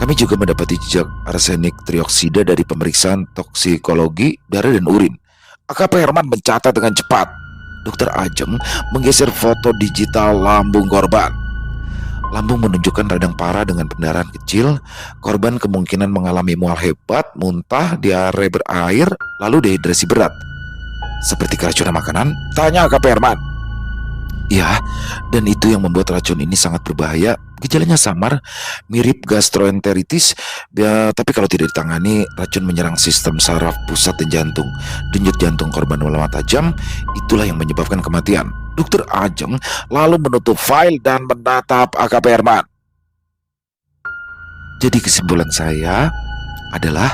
Kami juga mendapati jejak arsenik trioksida dari pemeriksaan toksikologi darah dan urin. AKP Herman mencatat dengan cepat. Dokter Ajeng menggeser foto digital lambung korban. Lambung menunjukkan radang parah dengan pendarahan kecil. Korban kemungkinan mengalami mual hebat, muntah, diare berair, lalu dehidrasi berat. Seperti keracunan makanan? Tanya AKP Herman. Ya, dan itu yang membuat racun ini sangat berbahaya. Gejalanya samar, mirip gastroenteritis, ya, tapi kalau tidak ditangani, racun menyerang sistem saraf pusat dan jantung. Denyut jantung korban melemah tajam, itulah yang menyebabkan kematian. Dokter Ajeng lalu menutup file dan menatap AKP Herman. Jadi kesimpulan saya adalah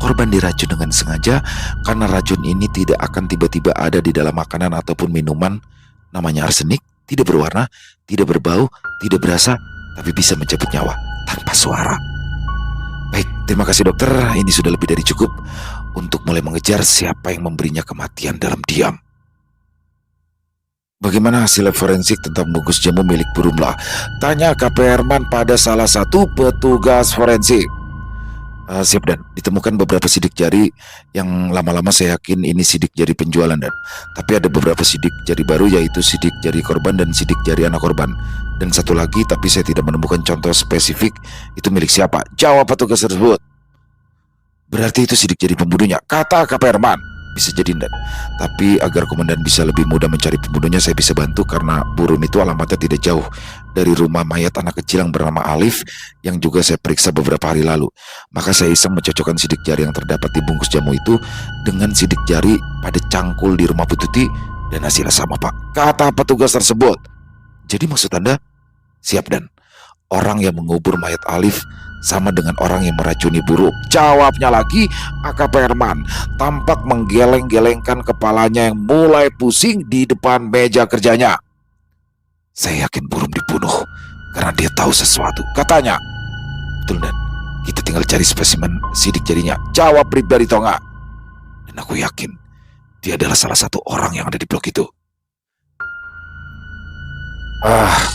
korban diracun dengan sengaja karena racun ini tidak akan tiba-tiba ada di dalam makanan ataupun minuman. Namanya arsenik, tidak berwarna, tidak berbau, tidak berasa, tapi bisa mencabut nyawa tanpa suara. Baik, terima kasih dokter. Ini sudah lebih dari cukup untuk mulai mengejar siapa yang memberinya kematian dalam diam. Bagaimana hasil lab forensik tentang bungkus jamu milik Burumlah? Tanya AKP Herman pada salah satu petugas forensik. Siap dan ditemukan beberapa sidik jari yang lama-lama saya yakin ini sidik jari penjualan dan tapi ada beberapa sidik jari baru yaitu sidik jari korban dan sidik jari anak korban dan satu lagi tapi saya tidak menemukan contoh spesifik itu milik siapa. Jawab petugas tersebut. Berarti itu sidik jari pembunuhnya, kata AKP Herman. Bisa jadi dan tapi agar komandan bisa lebih mudah mencari pembunuhnya, saya bisa bantu karena Burun itu alamatnya tidak jauh dari rumah mayat anak kecil yang bernama Alif yang juga saya periksa beberapa hari lalu. Maka saya iseng mencocokkan sidik jari yang terdapat di bungkus jamu itu dengan sidik jari pada cangkul di rumah Bu Tuti dan hasilnya sama Pak, kata petugas tersebut. Jadi maksud Anda? Siap dan orang yang mengubur mayat Alif sama dengan orang yang meracuni burung. Jawabnya lagi AKP Herman, tampak menggeleng-gelengkan kepalanya yang mulai pusing di depan meja kerjanya. Saya yakin burung dibunuh karena dia tahu sesuatu, katanya. Betul dan kita tinggal cari spesimen sidik jarinya, jawab Bribda Ritonga. Dan aku yakin dia adalah salah satu orang yang ada di blok itu.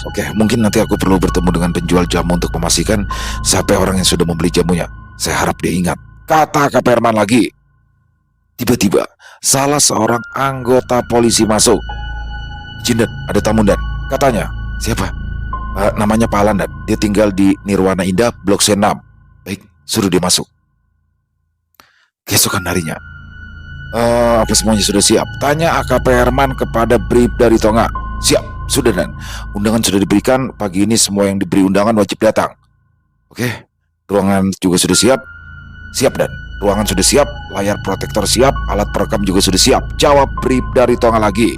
Oke, mungkin nanti aku perlu bertemu dengan penjual jamu untuk memastikan siapa orang yang sudah membeli jamunya. Saya harap dia ingat, kata AKP Herman lagi. Tiba-tiba, salah seorang anggota polisi masuk. Izin dan, ada tamu dan, katanya. Siapa? Namanya Pak Alan, dan dia tinggal di Nirwana Indah, Blok C6. Baik, suruh dia masuk. Keesokan harinya, apa semuanya sudah siap? Tanya AKP Herman kepada Brib dari Tonga. Siap, sudah Dan. Undangan sudah diberikan. Pagi ini semua yang diberi undangan wajib datang. Oke, ruangan juga sudah siap. Siap Dan. Ruangan sudah siap, layar protektor siap, alat perekam juga sudah siap. Jawab Brib dari Tonga lagi.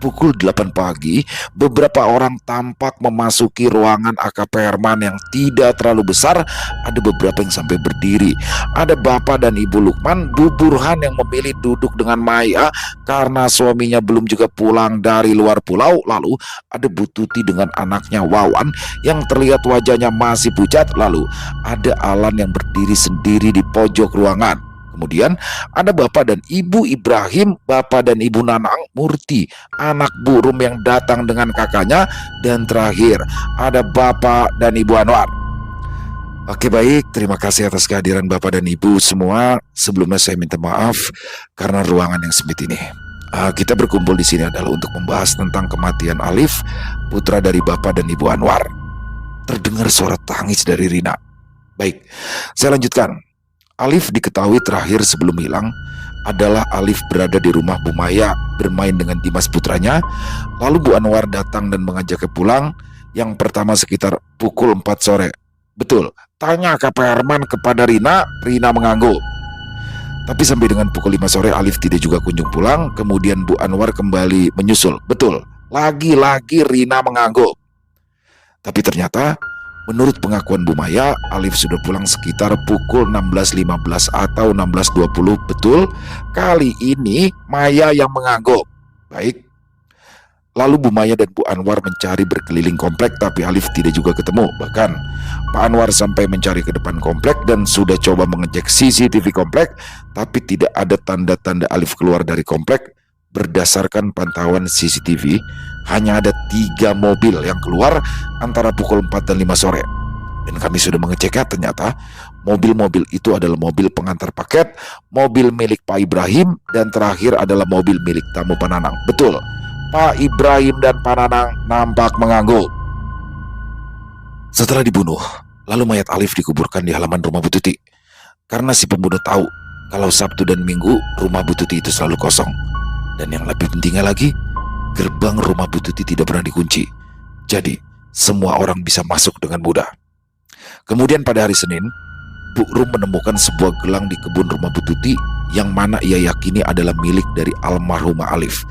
Pukul 8 pagi, beberapa orang tampak memasuki ruangan AKP Herman yang tidak terlalu besar. Ada beberapa yang sampai berdiri. Ada Bapak dan Ibu Lukman, Bu Burhan yang memilih duduk dengan Maya karena suaminya belum juga pulang dari luar pulau. Lalu ada Bu Tuti dengan anaknya Wawan yang terlihat wajahnya masih pucat. Lalu ada Alan yang berdiri sendiri di pojok ruangan. Kemudian ada Bapak dan Ibu Ibrahim, Bapak dan Ibu Nanang Murti, anak Bu Rum yang datang dengan kakaknya. Dan terakhir ada Bapak dan Ibu Anwar. Oke baik, terima kasih atas kehadiran Bapak dan Ibu semua. Sebelumnya saya minta maaf karena ruangan yang sempit ini. Kita berkumpul di sini adalah untuk membahas tentang kematian Alif, putra dari Bapak dan Ibu Anwar. Terdengar suara tangis dari Rina. Baik, saya lanjutkan. Alif diketahui terakhir sebelum hilang adalah Alif berada di rumah Bu Maya bermain dengan Dimas putranya. Lalu Bu Anwar datang dan mengajaknya pulang. Yang pertama sekitar pukul 4 sore. Betul, tanya AKP Herman kepada Rina. Rina mengangguk. Tapi sampai dengan pukul 5 sore Alif tidak juga kunjung pulang. Kemudian Bu Anwar kembali menyusul. Betul, lagi-lagi Rina mengangguk. Tapi ternyata menurut pengakuan Bu Maya, Alif sudah pulang sekitar pukul 16.15 atau 16.20. Betul, kali ini Maya yang mengangguk. Baik. Lalu Bu Maya dan Bu Anwar mencari berkeliling komplek, tapi Alif tidak juga ketemu. Bahkan Pak Anwar sampai mencari ke depan komplek dan sudah coba mengecek CCTV komplek, tapi tidak ada tanda-tanda Alif keluar dari komplek. Berdasarkan pantauan CCTV, hanya ada 3 mobil yang keluar antara pukul 4 dan 5 sore. Dan kami sudah mengeceknya, ternyata mobil-mobil itu adalah mobil pengantar paket, mobil milik Pak Ibrahim, dan terakhir adalah mobil milik tamu Pak Nanang. Betul, Pak Ibrahim dan Pak Nanang nampak mengangguk. Setelah dibunuh, lalu mayat Alif dikuburkan di halaman rumah Bu Tuti. Karena si pembunuh tahu kalau Sabtu dan Minggu rumah Bu Tuti itu selalu kosong. Dan yang lebih pentingnya lagi, gerbang rumah Bu Tuti tidak pernah dikunci. Jadi, semua orang bisa masuk dengan mudah. Kemudian pada hari Senin, Bu Rum menemukan sebuah gelang di kebun rumah Bu Tuti yang mana ia yakini adalah milik dari almarhumah Alif.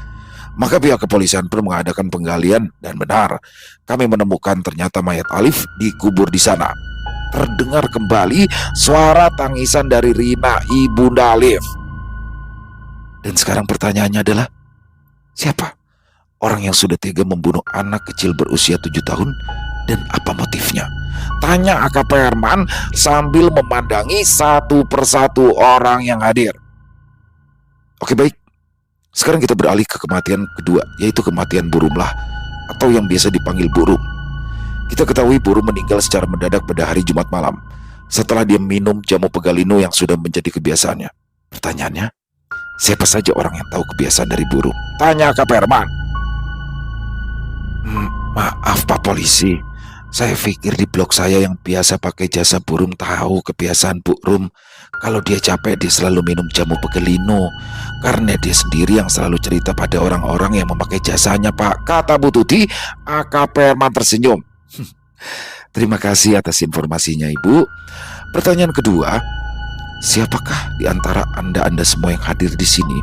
Maka pihak kepolisian pun mengadakan penggalian dan benar, kami menemukan ternyata mayat Alif dikubur di sana. Terdengar kembali suara tangisan dari Rina, ibunda Alif. Dan sekarang pertanyaannya adalah, siapa orang yang sudah tega membunuh anak kecil berusia 7 tahun dan apa motifnya? Tanya AKP Herman sambil memandangi satu persatu orang yang hadir. Oke baik, sekarang kita beralih ke kematian kedua, yaitu kematian Bu Rum lah, atau yang biasa dipanggil Bu Rum. Kita ketahui Bu Rum meninggal secara mendadak pada hari Jumat malam setelah dia minum jamu pegalino yang sudah menjadi kebiasaannya. Pertanyaannya, siapa saja orang yang tahu kebiasaan dari Bu Rum? Tanya AKP Herman. Maaf Pak Polisi, saya pikir di blok saya yang biasa pakai jasa Bu Rum tahu kebiasaan Bu Rum. Kalau dia capek dia selalu minum jamu pegelino, karena dia sendiri yang selalu cerita pada orang-orang yang memakai jasanya Pak, kata Bu Tuti. AKP Herman tersenyum. Terima kasih atas informasinya Ibu. Pertanyaan kedua, siapakah di antara Anda semua yang hadir di sini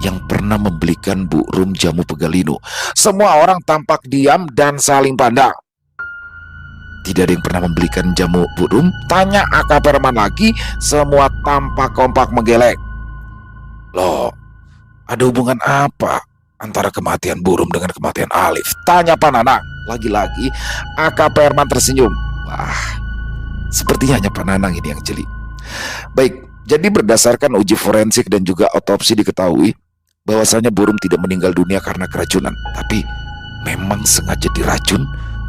yang pernah membelikan Bu Rum jamu pegalino? Semua orang tampak diam dan saling pandang. Tidak ada yang pernah membelikan jamu Bu Rum? Tanya AKP Herman lagi. Semua tampak kompak menggeleng. Loh, ada hubungan apa antara kematian Bu Rum dengan kematian Alif? Tanya Pak Nanang. Lagi-lagi AKP Herman tersenyum. Wah, sepertinya hanya Pak Nanang ini yang jeli. Baik, jadi berdasarkan uji forensik dan juga otopsi diketahui bahwasanya Bu Rum tidak meninggal dunia karena keracunan, tapi memang sengaja diracun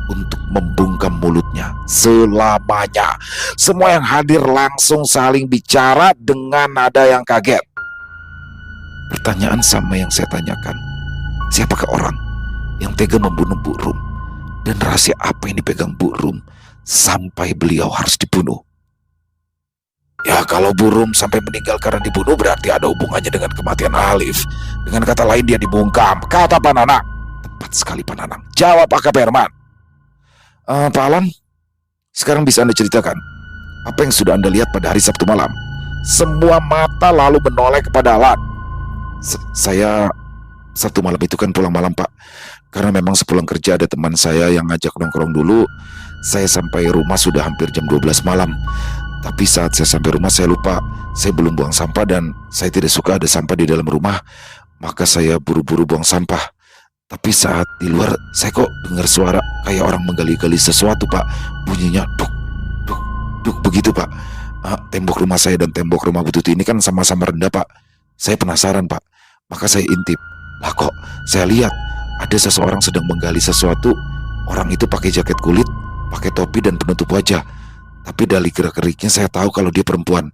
untuk membungkam mulutnya selamanya. Semua yang hadir langsung saling bicara dengan nada yang kaget. Pertanyaan sama yang saya tanyakan, siapakah orang yang tega membunuh Bu Rum Dan rahasia apa yang dipegang Bu Rum sampai beliau harus dibunuh? Ya, kalau Bu Rum sampai meninggal karena dibunuh berarti ada hubungannya dengan kematian Alif. Dengan kata lain dia dibungkam, kata Pak Nanang. Tepat sekali Pak Nanang. Jawab AKP Herman. Pak Alan, sekarang bisa Anda ceritakan apa yang sudah Anda lihat pada hari Sabtu malam? Semua mata lalu menoleh kepada Alan. Saya Sabtu malam itu kan pulang malam Pak. Karena memang sepulang kerja ada teman saya yang ngajak nongkrong dulu. Saya sampai rumah sudah hampir jam 12 malam. Tapi saat saya sampai rumah saya lupa, saya belum buang sampah dan saya tidak suka ada sampah di dalam rumah. Maka saya buru-buru buang sampah. Tapi saat di luar saya kok dengar suara kayak orang menggali-gali sesuatu Pak. Bunyinya duk, duk, duk begitu Pak. Tembok rumah saya dan tembok rumah Bu Tuti ini kan sama-sama rendah Pak. Saya penasaran Pak. Maka saya intip. Lah kok saya lihat ada seseorang sedang menggali sesuatu. Orang itu pakai jaket kulit, pakai topi dan penutup wajah. Tapi dari gerak-geriknya saya tahu kalau dia perempuan.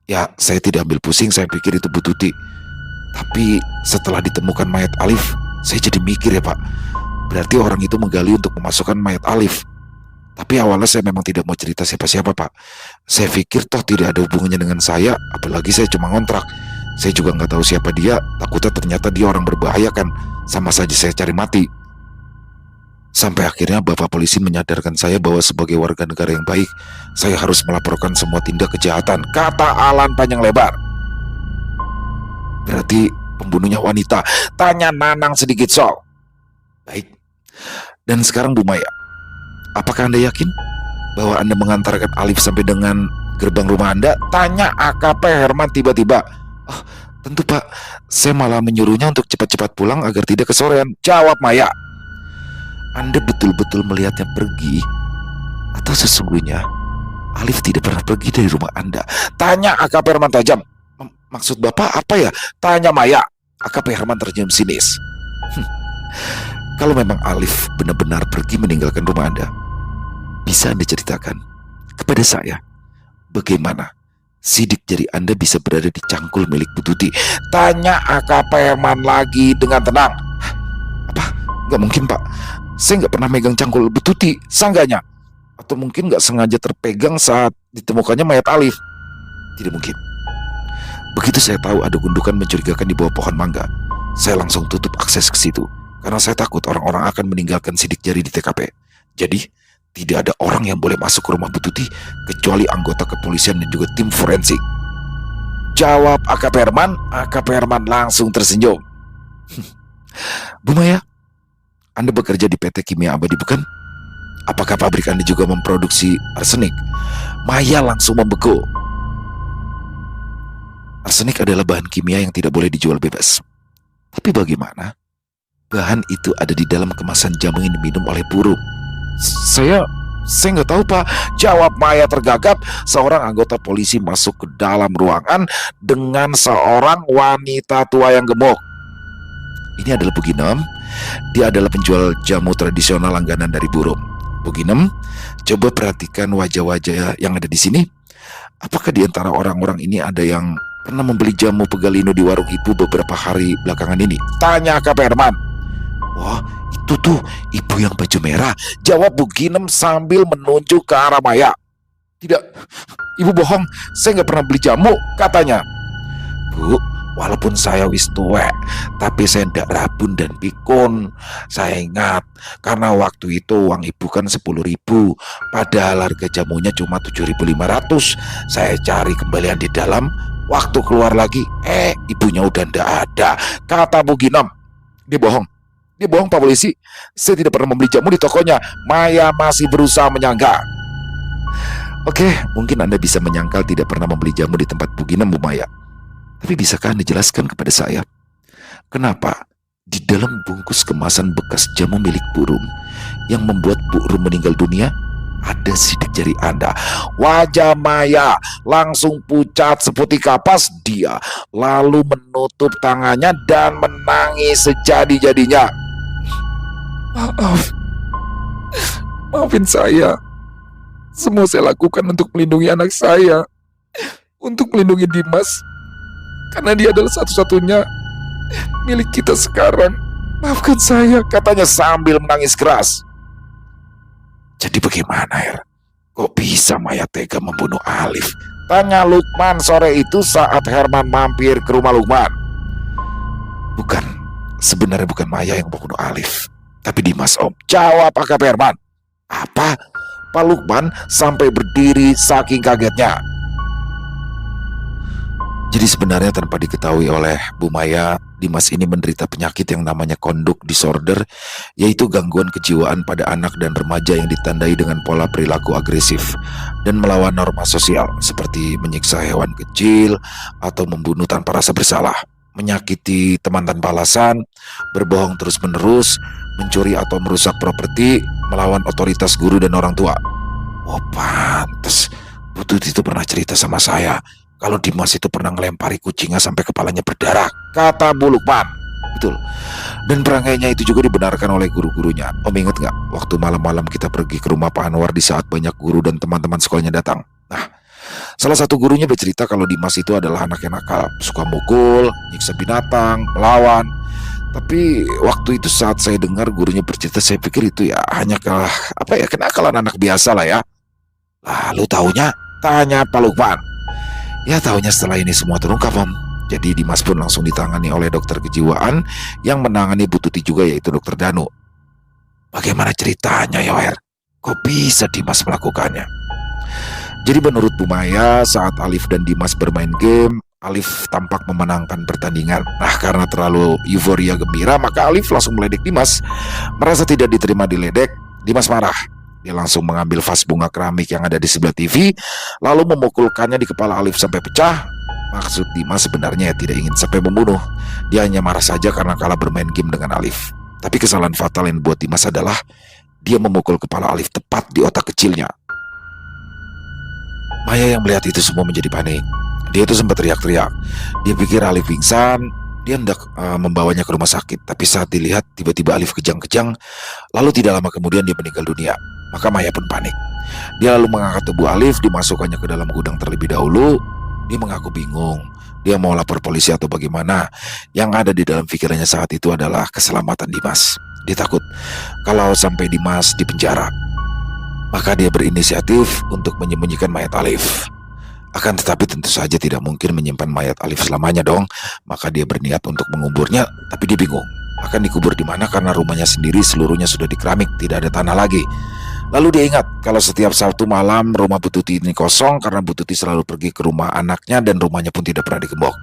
Ya, saya tidak ambil pusing, saya pikir itu Bu Tuti. Tapi setelah ditemukan mayat Alif, saya jadi mikir ya Pak. Berarti orang itu menggali untuk memasukkan mayat Alif. Tapi awalnya saya memang tidak mau cerita siapa-siapa Pak. Saya pikir toh tidak ada hubungannya dengan saya, apalagi saya cuma ngontrak. Saya juga nggak tahu siapa dia, takutnya ternyata dia orang berbahaya kan. Sama saja saya cari mati. Sampai akhirnya Bapak polisi menyadarkan saya bahwa sebagai warga negara yang baik, saya harus melaporkan semua tindak kejahatan, kata Alan panjang lebar. Berarti pembunuhnya wanita, tanya Nanang sedikit sok. Baik. Dan sekarang Bu Maya, apakah Anda yakin bahwa Anda mengantarkan Alif sampai dengan gerbang rumah Anda? Tanya AKP Herman tiba-tiba. Oh, tentu Pak, saya malah menyuruhnya untuk cepat-cepat pulang agar tidak kesorean, jawab Maya. Anda betul-betul melihatnya pergi? Atau sesungguhnya Alif tidak pernah pergi dari rumah Anda? Tanya AKP Herman tajam. Maksud Bapak apa ya? Tanya Maya. AKP Herman tersenyum sinis. Kalau memang Alif benar-benar pergi meninggalkan rumah Anda, bisa Anda ceritakan kepada saya bagaimana sidik jari Anda bisa berada di cangkul milik Bu Tuti? Tanya AKP Herman lagi dengan tenang. Apa? Gak mungkin Pak. Saya nggak pernah megang cangkul Bu Tuti, sangganya. Atau mungkin nggak sengaja terpegang saat ditemukannya mayat Alif. Tidak mungkin. Begitu saya tahu ada gundukan mencurigakan di bawah pohon mangga, saya langsung tutup akses ke situ. Karena saya takut orang-orang akan meninggalkan sidik jari di TKP. Jadi, tidak ada orang yang boleh masuk ke rumah Bu Tuti kecuali anggota kepolisian dan juga tim forensik. Jawab AKP Herman. AKP Herman langsung tersenyum. Bu Maya, Anda bekerja di PT Kimia Abadi bukan? Apakah pabrik Anda juga memproduksi arsenik? Maya langsung membeku. Arsenik adalah bahan kimia yang tidak boleh dijual bebas. Tapi bagaimana? Bahan itu ada di dalam kemasan jamu yang diminum oleh burung. Saya nggak tahu Pak, jawab Maya tergagap. Seorang anggota polisi masuk ke dalam ruangan dengan seorang wanita tua yang gemuk. Ini adalah Bu Ginem. Dia adalah penjual jamu tradisional langganan dari burung. Bu Ginem, coba perhatikan wajah-wajah yang ada di sini. Apakah di antara orang-orang ini ada yang pernah membeli jamu pegalino di warung ibu beberapa hari belakangan ini? Tanya AKP Herman. Wah, itu tuh ibu yang baju merah, jawab Bu Ginem sambil menunjuk ke arah Maya. Tidak, ibu bohong, saya nggak pernah beli jamu, katanya. Bu, walaupun saya wis tuwek, tapi saya ndak rabun dan pikun. Saya ingat, karena waktu itu uang ibu kan 10.000, padahal harga jamunya cuma 7.500. Saya cari kembalian di dalam, waktu keluar lagi, ibunya udah ndak ada, kata Bu Ginem. Dia bohong. Dia bohong Pak Polisi, saya tidak pernah membeli jamu di tokonya. Maya masih berusaha menyangka. Oke, mungkin Anda bisa menyangkal tidak pernah membeli jamu di tempat Bu Ginem, Bu Maya. Tapi bisakah Anda jelaskan kepada saya, kenapa di dalam bungkus kemasan bekas jamu milik burung yang membuat Bu Rum meninggal dunia ada sidik jari Anda? Wajah Maya langsung pucat seperti kapas. Dia lalu menutup tangannya dan menangis sejadi-jadinya. Maafin saya. Semua saya lakukan untuk melindungi anak saya, untuk melindungi Dimas, karena dia adalah satu-satunya milik kita sekarang. Maafkan saya, katanya sambil menangis keras. Jadi bagaimana ya? Kok bisa Maya tega membunuh Alif? Tanya Lukman sore itu saat Herman mampir ke rumah Lukman. Bukan, sebenarnya bukan Maya yang membunuh Alif, tapi Dimas Om. Jawab AKP Herman. Apa? Pak Lukman sampai berdiri saking kagetnya. Jadi sebenarnya tanpa diketahui oleh Bu Maya, Dimas ini menderita penyakit yang namanya conduct disorder, yaitu gangguan kejiwaan pada anak dan remaja yang ditandai dengan pola perilaku agresif dan melawan norma sosial seperti menyiksa hewan kecil atau membunuh tanpa rasa bersalah, menyakiti teman tanpa alasan, berbohong terus-menerus, mencuri atau merusak properti, melawan otoritas guru dan orang tua. Oh pantes, Bu Tuti itu pernah cerita sama saya kalau Dimas itu pernah ngelempari kucingnya sampai kepalanya berdarah, kata Bu Lukman. Betul. Dan perangainya itu juga dibenarkan oleh guru-gurunya. Om inget gak waktu malam-malam kita pergi ke rumah Pak Anwar di saat banyak guru dan teman-teman sekolahnya datang? Nah, salah satu gurunya bercerita kalau Dimas itu adalah anak yang nakal, suka mukul, nyiksa binatang, melawan. Tapi waktu itu saat saya dengar gurunya bercerita, saya pikir itu ya hanya kenakalan anak biasa lah ya. Lalu taunya, tanya Pak Lukman. Ya taunya setelah ini semua terungkap Om. Jadi Dimas pun langsung ditangani oleh dokter kejiwaan yang menangani Bu Tuti juga, yaitu dokter Danu. Bagaimana ceritanya ya Wer? Kok bisa Dimas melakukannya? Jadi menurut Bu Maya, saat Alif dan Dimas bermain game, Alif tampak memenangkan pertandingan. Nah karena terlalu euforia gembira, maka Alif langsung meledek Dimas. Merasa tidak diterima diledek, Dimas marah. Dia langsung mengambil vas bunga keramik yang ada di sebelah TV, lalu memukulkannya di kepala Alif sampai pecah. Maksud Dimas sebenarnya tidak ingin sampai membunuh. Dia hanya marah saja karena kalah bermain game dengan Alif. Tapi kesalahan fatal yang buat Dimas adalah dia memukul kepala Alif tepat di otak kecilnya. Maya yang melihat itu semua menjadi panik. Dia itu sempat teriak-teriak. Dia pikir Alif pingsan. Dia hendak membawanya ke rumah sakit. Tapi saat dilihat tiba-tiba Alif kejang-kejang. Lalu tidak lama kemudian dia meninggal dunia. Maka Maya pun panik. Dia lalu mengangkat tubuh Alif, dimasukkannya ke dalam gudang terlebih dahulu. Dia mengaku bingung. Dia mau lapor polisi atau bagaimana. Yang ada di dalam pikirannya saat itu adalah keselamatan Dimas. Dia takut kalau sampai Dimas di penjara. Maka dia berinisiatif untuk menyembunyikan mayat Alif. Akan tetapi tentu saja tidak mungkin menyimpan mayat Alif selamanya dong. Maka dia berniat untuk menguburnya, tapi dia bingung akan dikubur di mana karena rumahnya sendiri seluruhnya sudah dikeramik, tidak ada tanah lagi. Lalu dia ingat kalau setiap Sabtu malam rumah Bu Tuti ini kosong karena Bu Tuti selalu pergi ke rumah anaknya dan rumahnya pun tidak pernah digembok.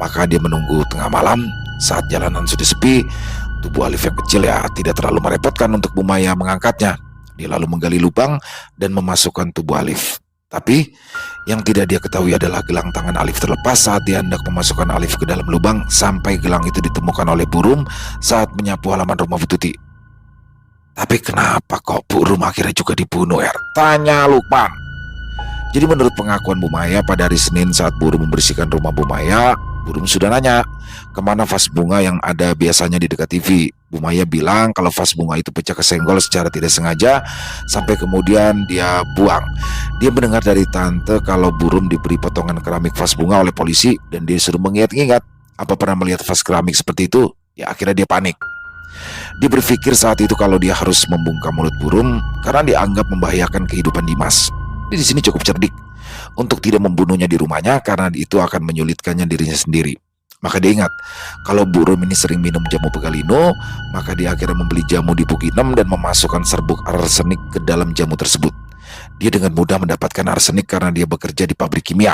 Maka dia menunggu tengah malam saat jalanan sudah sepi. Tubuh Alif yang kecil ya tidak terlalu merepotkan untuk Bu Maya mengangkatnya. Dia lalu menggali lubang dan memasukkan tubuh Alif. Tapi yang tidak dia ketahui adalah gelang tangan Alif terlepas saat dia hendak memasukkan Alif ke dalam lubang, sampai gelang itu ditemukan oleh Burum saat menyapu halaman rumah Bu Tuti. Tapi kenapa kok Burum akhirnya juga dibunuh Tanya Lukman. Jadi menurut pengakuan Bu Maya, pada hari Senin saat Burum membersihkan rumah Bu Maya, Burum sudah nanya kemana vas bunga yang ada biasanya di dekat TV. Bu Maya bilang kalau vas bunga itu pecah kesenggol secara tidak sengaja, sampai kemudian dia buang. Dia mendengar dari tante kalau Burum diberi potongan keramik vas bunga oleh polisi dan dia suruh mengingat-ingat apa pernah melihat vas keramik seperti itu. Ya akhirnya dia panik. Dia berpikir saat itu kalau dia harus membungkam mulut Burum karena dianggap membahayakan kehidupan Dimas. Dia di sini cukup cerdik untuk tidak membunuhnya di rumahnya karena itu akan menyulitkannya dirinya sendiri. Maka dia ingat kalau Burum ini sering minum jamu pegalino, maka dia akhirnya membeli jamu di Bukinem dan memasukkan serbuk arsenik ke dalam jamu tersebut. Dia dengan mudah mendapatkan arsenik karena dia bekerja di pabrik kimia.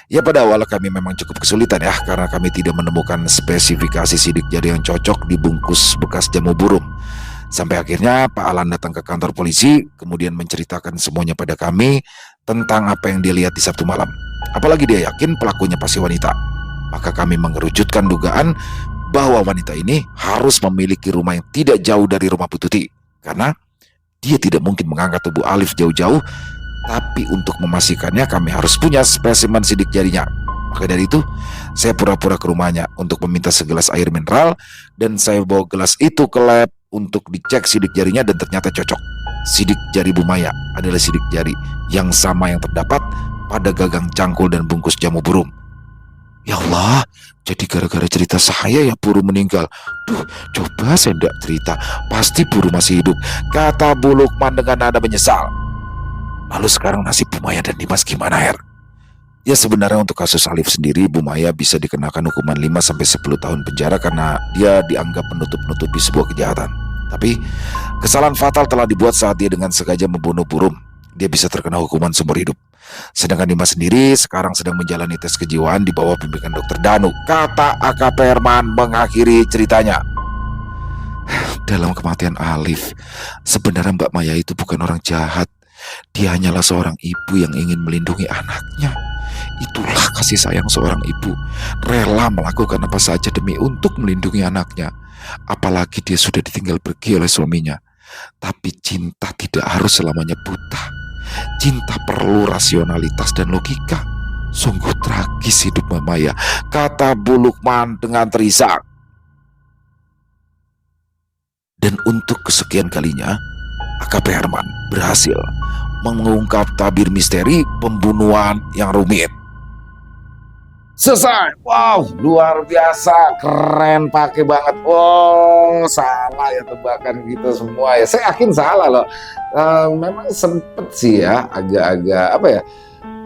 Ya pada awal kami memang cukup kesulitan ya karena kami tidak menemukan spesifikasi sidik jari yang cocok di bungkus bekas jamu Burum. Sampai akhirnya Pak Alan datang ke kantor polisi, kemudian menceritakan semuanya pada kami tentang apa yang dia lihat di Sabtu malam. Apalagi dia yakin pelakunya pasti wanita. Maka kami mengerucutkan dugaan bahwa wanita ini harus memiliki rumah yang tidak jauh dari rumah Bu Tuti. Karena dia tidak mungkin mengangkat tubuh Alif jauh-jauh, tapi untuk memastikannya kami harus punya spesimen sidik jarinya. Maka dari itu, saya pura-pura ke rumahnya untuk meminta segelas air mineral dan saya bawa gelas itu ke lab untuk dicek sidik jarinya dan ternyata cocok. Sidik jari Bu Maya adalah sidik jari yang sama yang terdapat pada gagang cangkul dan bungkus jamu Burum. Ya Allah, jadi gara-gara cerita saya ya Buru meninggal. Duh, coba saya tidak cerita, pasti Buru masih hidup, kata Bu Lukman dengan nada menyesal. Lalu sekarang nasib Bu Maya dan Dimas gimana, Her? Ya sebenarnya untuk kasus Alif sendiri, Bu Maya bisa dikenakan hukuman 5-10 tahun penjara karena dia dianggap menutup-nutupi sebuah kejahatan. Tapi kesalahan fatal telah dibuat saat dia dengan sengaja membunuh burung. Dia bisa terkena hukuman seumur hidup. Sedangkan Dimas sendiri sekarang sedang menjalani tes kejiwaan di bawah bimbingan dokter Danu, kata AKP Herman mengakhiri ceritanya. Dalam kematian Alif, sebenarnya Mbak Maya itu bukan orang jahat. Dia hanyalah seorang ibu yang ingin melindungi anaknya. Itulah kasih sayang seorang ibu, rela melakukan apa saja demi untuk melindungi anaknya. Apalagi dia sudah ditinggal pergi oleh suaminya. Tapi cinta tidak harus selamanya buta. Cinta perlu rasionalitas dan logika. Sungguh tragis hidup Mbak Maya, kata Bu Lukman dengan terisak. Dan untuk kesekian kalinya, AKP Herman berhasil mengungkap tabir misteri pembunuhan yang rumit. Selesai. Wow, luar biasa, keren, pakai banget. Oh, salah ya tebakan kita semua ya. Saya yakin salah loh. Memang sempet sih ya, agak-agak apa ya,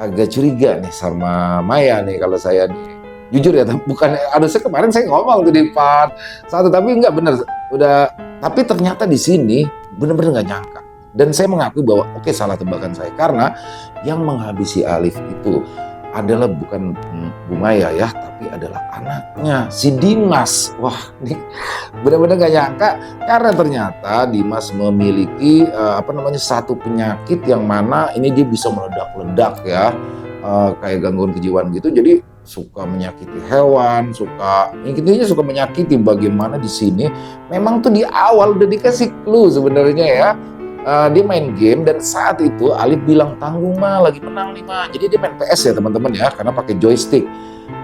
agak curiga nih sama Maya nih kalau saya nih. Jujur ya, bukan harusnya kemarin saya ngomong tuh di part 1, tapi nggak bener. Udah, tapi ternyata di sini bener-bener nggak nyangka. Dan saya mengakui bahwa oke, salah tebakan saya karena yang menghabisi Alif itu adalah bukan Bu Maya ya, tapi adalah anaknya si Dimas. Wah, ini benar-benar gak nyangka karena ternyata Dimas memiliki satu penyakit yang mana ini dia bisa meledak-ledak ya, kayak gangguan kejiwaan gitu. Jadi suka menyakiti hewan, intinya suka menyakiti. Bagaimana di sini memang tuh di awal udah dikasih clue sebenarnya ya. Dia main game dan saat itu Alif bilang tanggung mah lagi menang nih mah. Jadi dia main PS ya teman-teman ya, karena pakai joystick.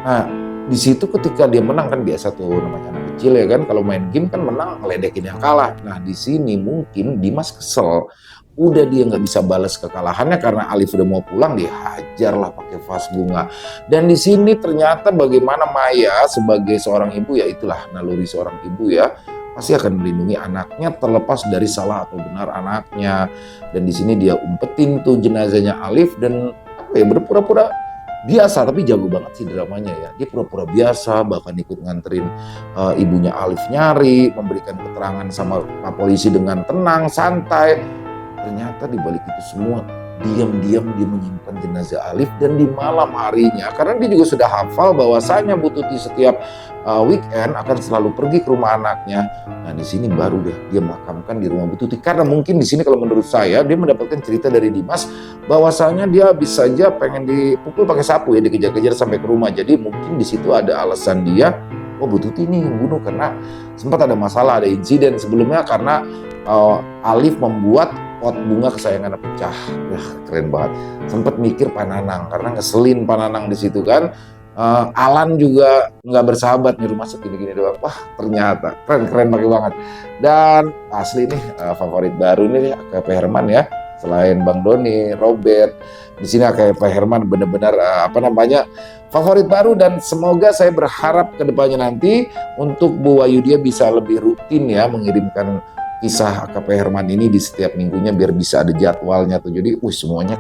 Nah di situ ketika dia menang kan biasa tuh namanya anak kecil ya kan, kalau main game kan menang ngeledekin yang kalah. Nah di sini mungkin Dimas kesel, udah dia nggak bisa balas kekalahannya karena Alif udah mau pulang, dia hajar lah pakai vas bunga. Dan di sini ternyata bagaimana Maya sebagai seorang ibu, ya itulah naluri seorang ibu ya, pasti akan melindungi anaknya terlepas dari salah atau benar anaknya. Dan di sini dia umpetin tuh jenazahnya Alif dan berpura-pura biasa, tapi jago banget sih dramanya ya. Dia pura-pura biasa, bahkan ikut nganterin ibunya Alif nyari, memberikan keterangan sama Pak Polisi dengan tenang, santai. Ternyata di balik itu semua diam-diam dia menyimpan jenazah Alif, dan di malam harinya karena dia juga sudah hafal bahwasanya Bu Tuti setiap weekend akan selalu pergi ke rumah anaknya. Nah di sini baru deh dia makamkan di rumah Bu Tuti, karena mungkin di sini kalau menurut saya dia mendapatkan cerita dari Dimas bahwasanya dia bisa saja pengen dipukul pakai sapu ya, dikejar-kejar sampai ke rumah. Jadi mungkin di situ ada alasan dia, oh Bu Tuti ini yang bunuh karena sempat ada masalah, ada insiden sebelumnya karena Alif membuat pot bunga kesayangannya pecah. Wah, keren banget. Sempet mikir Pananang karena ngeselin Pananang di situ kan. Alan juga nggak bersahabat nih, rumah segini-gini doang. Wah, ternyata keren pakai banget. Dan asli nih favorit baru nih AKP Herman ya. Selain Bang Doni, Robert, di sini AKP Herman benar-benar favorit baru. Dan semoga saya berharap kedepannya nanti untuk Bu Wayudia bisa lebih rutin ya mengirimkan kisah AKP Herman ini di setiap minggunya biar bisa ada jadwalnya tuh. Jadi semuanya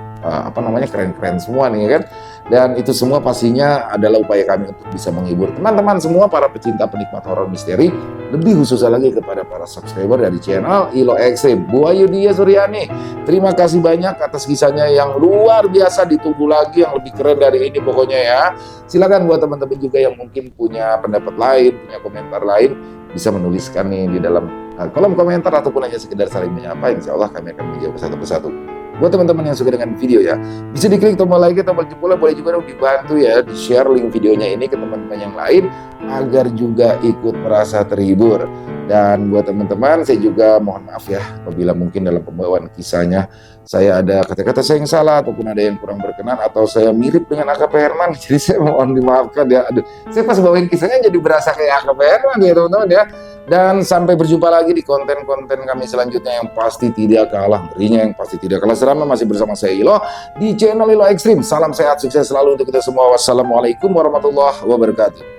keren-keren semua nih kan. Dan itu semua pastinya adalah upaya kami untuk bisa menghibur teman-teman semua para pecinta penikmat horor misteri, lebih khususnya lagi kepada para subscriber dari channel Ilo Extreme. Bu Wayudia Suryani, terima kasih banyak atas kisahnya yang luar biasa. Ditunggu lagi yang lebih keren dari ini pokoknya ya. Silakan buat teman-teman juga yang mungkin punya pendapat lain, punya komentar lain, bisa menuliskan nih di dalam kolom komentar ataupun hanya sekedar saling menyapa. Insya Allah kami akan menjawab satu persatu. Buat teman-teman yang suka dengan video ya, bisa diklik tombol like, tombol jempol, boleh juga dong dibantu ya di share link videonya ini ke teman-teman yang lain agar juga ikut merasa terhibur. Dan buat teman-teman saya juga mohon maaf ya apabila mungkin dalam pembawaan kisahnya saya ada kata-kata saya yang salah ataupun ada yang kurang berkenan atau saya mirip dengan AKP Herman, jadi saya mohon dimaafkan ya. Aduh, saya pas bawain kisahnya jadi berasa kayak AKP Herman ya teman-teman ya. Dan sampai berjumpa lagi di konten-konten kami selanjutnya yang pasti tidak kalah ngerinya, yang pasti tidak kalah seramnya. Masih bersama saya Ilo di channel Ilo Ekstrim. Salam sehat, sukses selalu untuk kita semua. Wassalamualaikum warahmatullahi wabarakatuh.